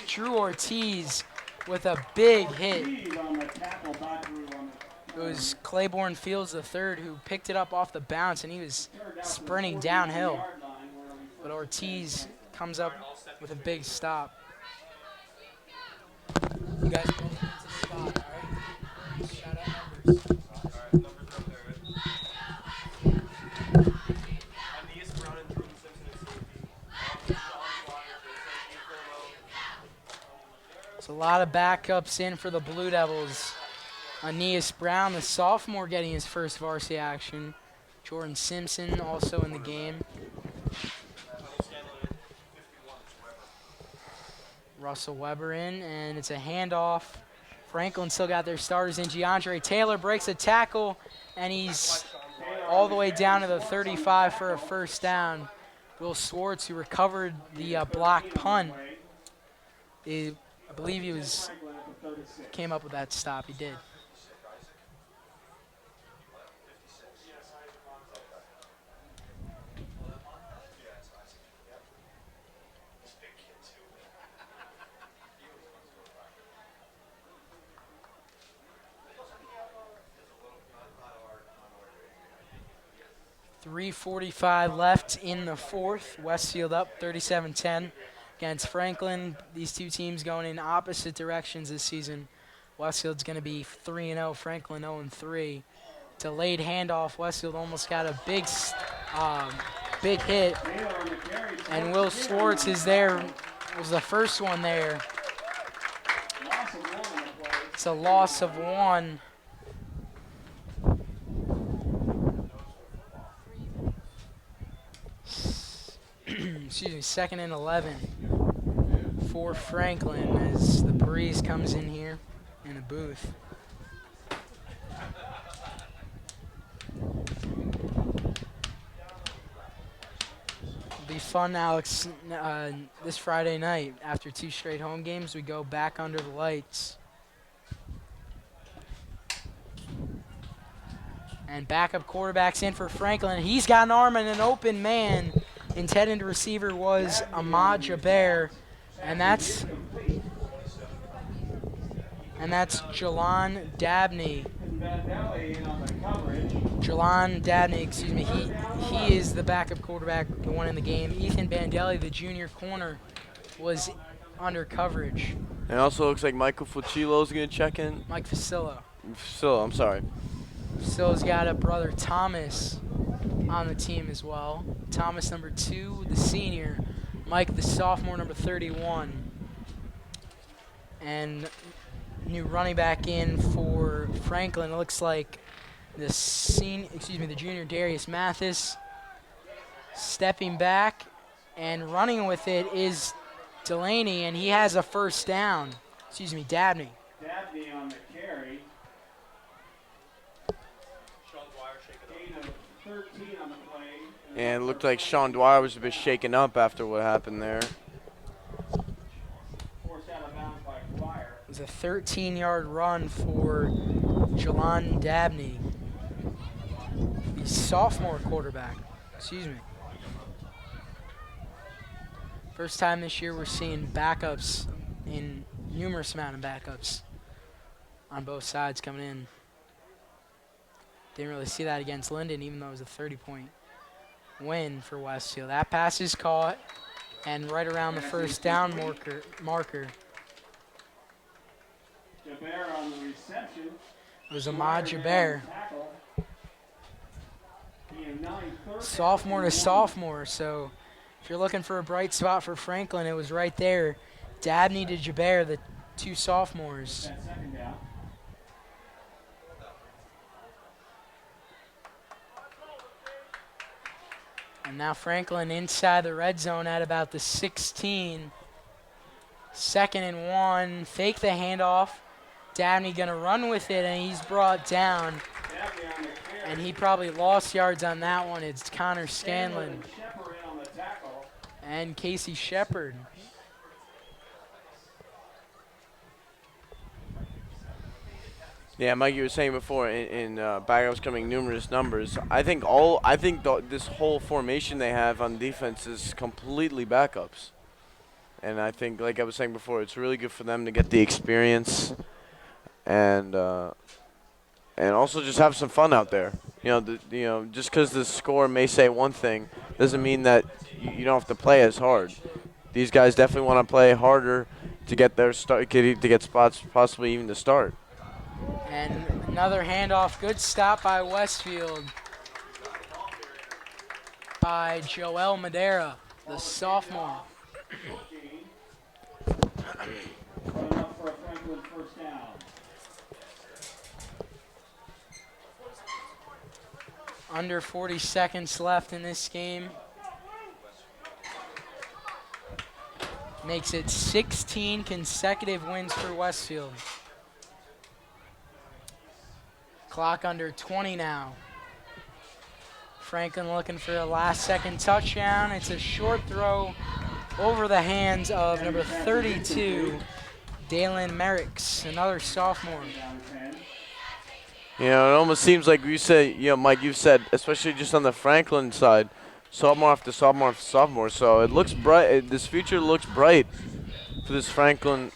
Drew Ortiz with a big hit. It was Claiborne Fields III who picked it up off the bounce, and he was sprinting downhill. But Ortiz comes up with a big stop. You guys both into the spot, all right? Shout out numbers. So a lot of backups in for the Blue Devils. Aeneas Brown, the sophomore, getting his first varsity action. Jordan Simpson also in the game. Russell Weber in, and it's a handoff. Franklin still got their starters in. DeAndre Taylor breaks a tackle, and he's all the way down to the 35 for a first down. Will Swartz, who recovered the block punt, I believe he came up with that stop. He did. .345 left in the 4th. Westfield up 37-10 against Franklin. These two teams going in opposite directions this season. Westfield's going to be 3-0, Franklin 0-3. Delayed handoff. Westfield almost got a big hit, Taylor on the carry. and Will Swartz is there. Was the first one there. Loss of 1 on the play. It's a loss of 1. Excuse me, 2nd and 11 for Franklin as the breeze comes in here in the booth. It'll be fun, Alex. This Friday night, after 2 straight home games, we go back under the lights. And backup quarterback's in for Franklin. He's got an arm and an open man. Intended receiver was Ahmad Jaber, and that's Jalan Dabney. Vandelli in on the coverage. Jalan Dabney, excuse me. He is the backup quarterback, the one in the game. Ethan Bandelli, the junior corner, was under coverage. And it also looks like Michael Fucillo is going to check in. Mike Facillo. Fucillo, I'm sorry. Facillo's got a brother Thomas on the team as well. Thomas, number 2, the senior. Mike, the sophomore, number 31. And new running back in for Franklin. It looks like the junior Darius Mathis. Stepping back and running with it is Delaney, and he has a first down. Dabney. Dabney on the carry. Gain of 13 on the play. And it looked like Sean Dwyer was a bit shaken up after what happened there. Forced out of bounds by Dwyer. It was a 13-yard run for Jalan Dabney, the sophomore quarterback. First time this year we're seeing backups in numerous amount of backups on both sides coming in. Didn't really see that against Linden, even though it was a 30-point win for Westfield. That pass is caught, and right around the first down marker. Jaber on the reception. It was Ahmad Jaber, Tackle. Gain of 9, third sophomore to and 1. sophomore. So if you're looking for a bright spot for Franklin, it was right there. Dabney to Jaber, the 2 sophomores. That second down. And now Franklin inside the red zone at about the 16. 2nd and 1. Fake the handoff. Dabney going to run with it, and he's brought down. Dabney on the carry. And he probably lost yards on that one. It's Connor Taylor Scanlon and Shepard in on the tackle. and Casey Shepard. Yeah, Mike, you were saying before in backups coming numerous numbers. This whole formation they have on defense is completely backups, and I think, like I was saying before, it's really good for them to get the experience and also just have some fun out there. Just because the score may say one thing doesn't mean that you don't have to play as hard. These guys definitely want to play harder to get their start, to get spots, possibly even to start. And another handoff. Good stop by Westfield by Joel Madera, the sophomore. Running up for a Franklin first down. Under 40 seconds left in this game. Makes it 16 consecutive wins for Westfield. Clock under 20 now. Franklin looking for a last-second touchdown. It's a short throw over the hands of number 32, Dalen Merricks, another sophomore. Down 10. It almost seems like you said, Mike, you've said, especially just on the Franklin side, sophomore after sophomore after sophomore. So it looks bright. This future looks bright for this Franklin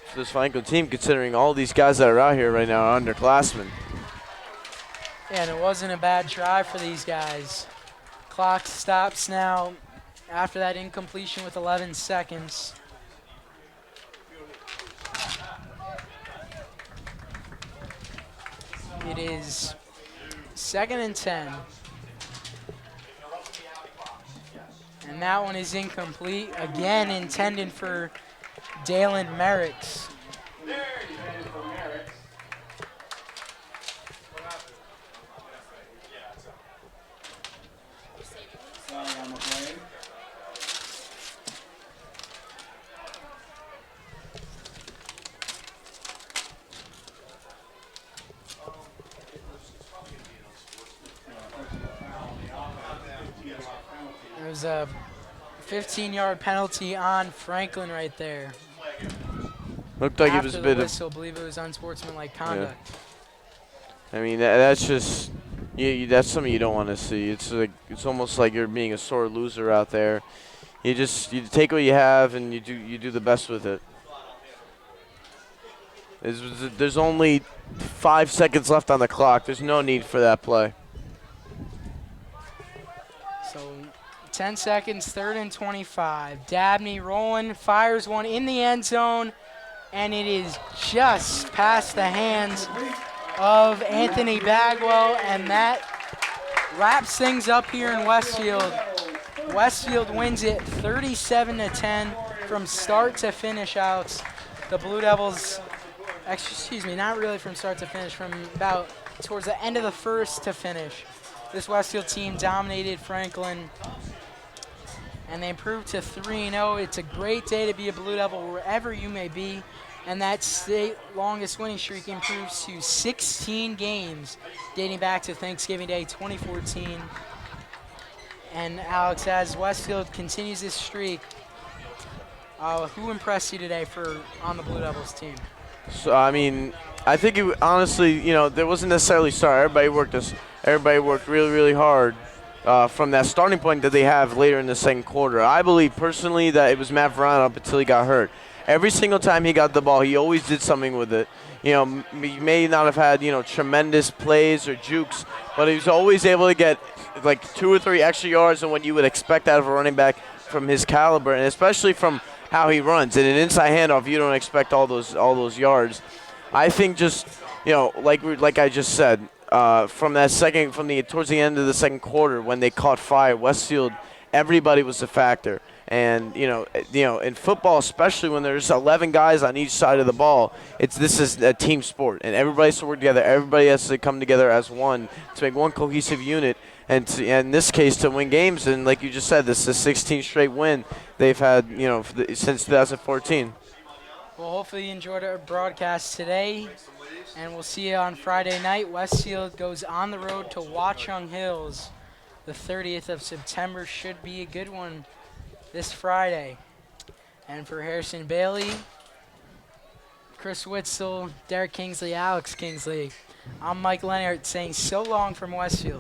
team, considering all these guys that are out here right now are underclassmen. Yeah, and it wasn't a bad drive for these guys. Clock stops now after that incompletion with 11 seconds. It is 2nd and 10. And that one is incomplete. Again, intended for Dalen Merricks. Intended for Merrick. Sorry on the play. There was a 15-yard penalty on Franklin right there. Looked like After it was a the bit of. whistle, believe it was unsportsmanlike conduct. I mean, that's just. That's something you don't want to see. It's almost like you're being a sore loser out there. You take what you have and you do the best with it. There's only 5 seconds left on the clock. There's no need for that play. So 10 seconds, 3rd and 25. Dabney rolling, fires one in the end zone, and it is just past the hands of Anthony Bagwell, and that wraps things up here in Westfield. Westfield wins it 37-10 from start to finish, Alex. The Blue Devils, excuse me, not really from start to finish, from about towards the end of the first to finish. This Westfield team dominated Franklin, and they improved to 3-0. It's a great day to be a Blue Devil wherever you may be, and that state longest winning streak improves to 16 games dating back to Thanksgiving Day 2014. And Alex, as Westfield continues this streak, who impressed you today on the Blue Devils team? So I mean, I think honestly, there wasn't necessarily star. Everybody worked really, really hard from that starting point that they have later in the second quarter. I believe personally that it was Matt Verono up until he got hurt. Every single time he got the ball, he always did something with it. He may not have had tremendous plays or jukes, but he was always able to get like 2 or 3 extra yards than what you would expect out of a running back from his caliber, and especially from how he runs. In an inside handoff, you don't expect all those yards. I think just like I just said, towards the end of the second quarter when they caught fire, Westfield, everybody was a factor. And in football, especially when there's 11 guys on each side of the ball, this is a team sport, and everybody has to work together. Everybody has to come together as one to make one cohesive unit, and in this case to win games. And like you just said, this is a 16 straight win they've had since 2014. Well, hopefully you enjoyed our broadcast today, and we'll see you on Friday night. Westfield goes on the road to Watchung Hills. The 30th of September should be a good one this Friday. And for Harrison Bailey, Chris Witzel, Derek Kingsley, Alex Kingsley, I'm Mike Leonard saying so long from Westfield.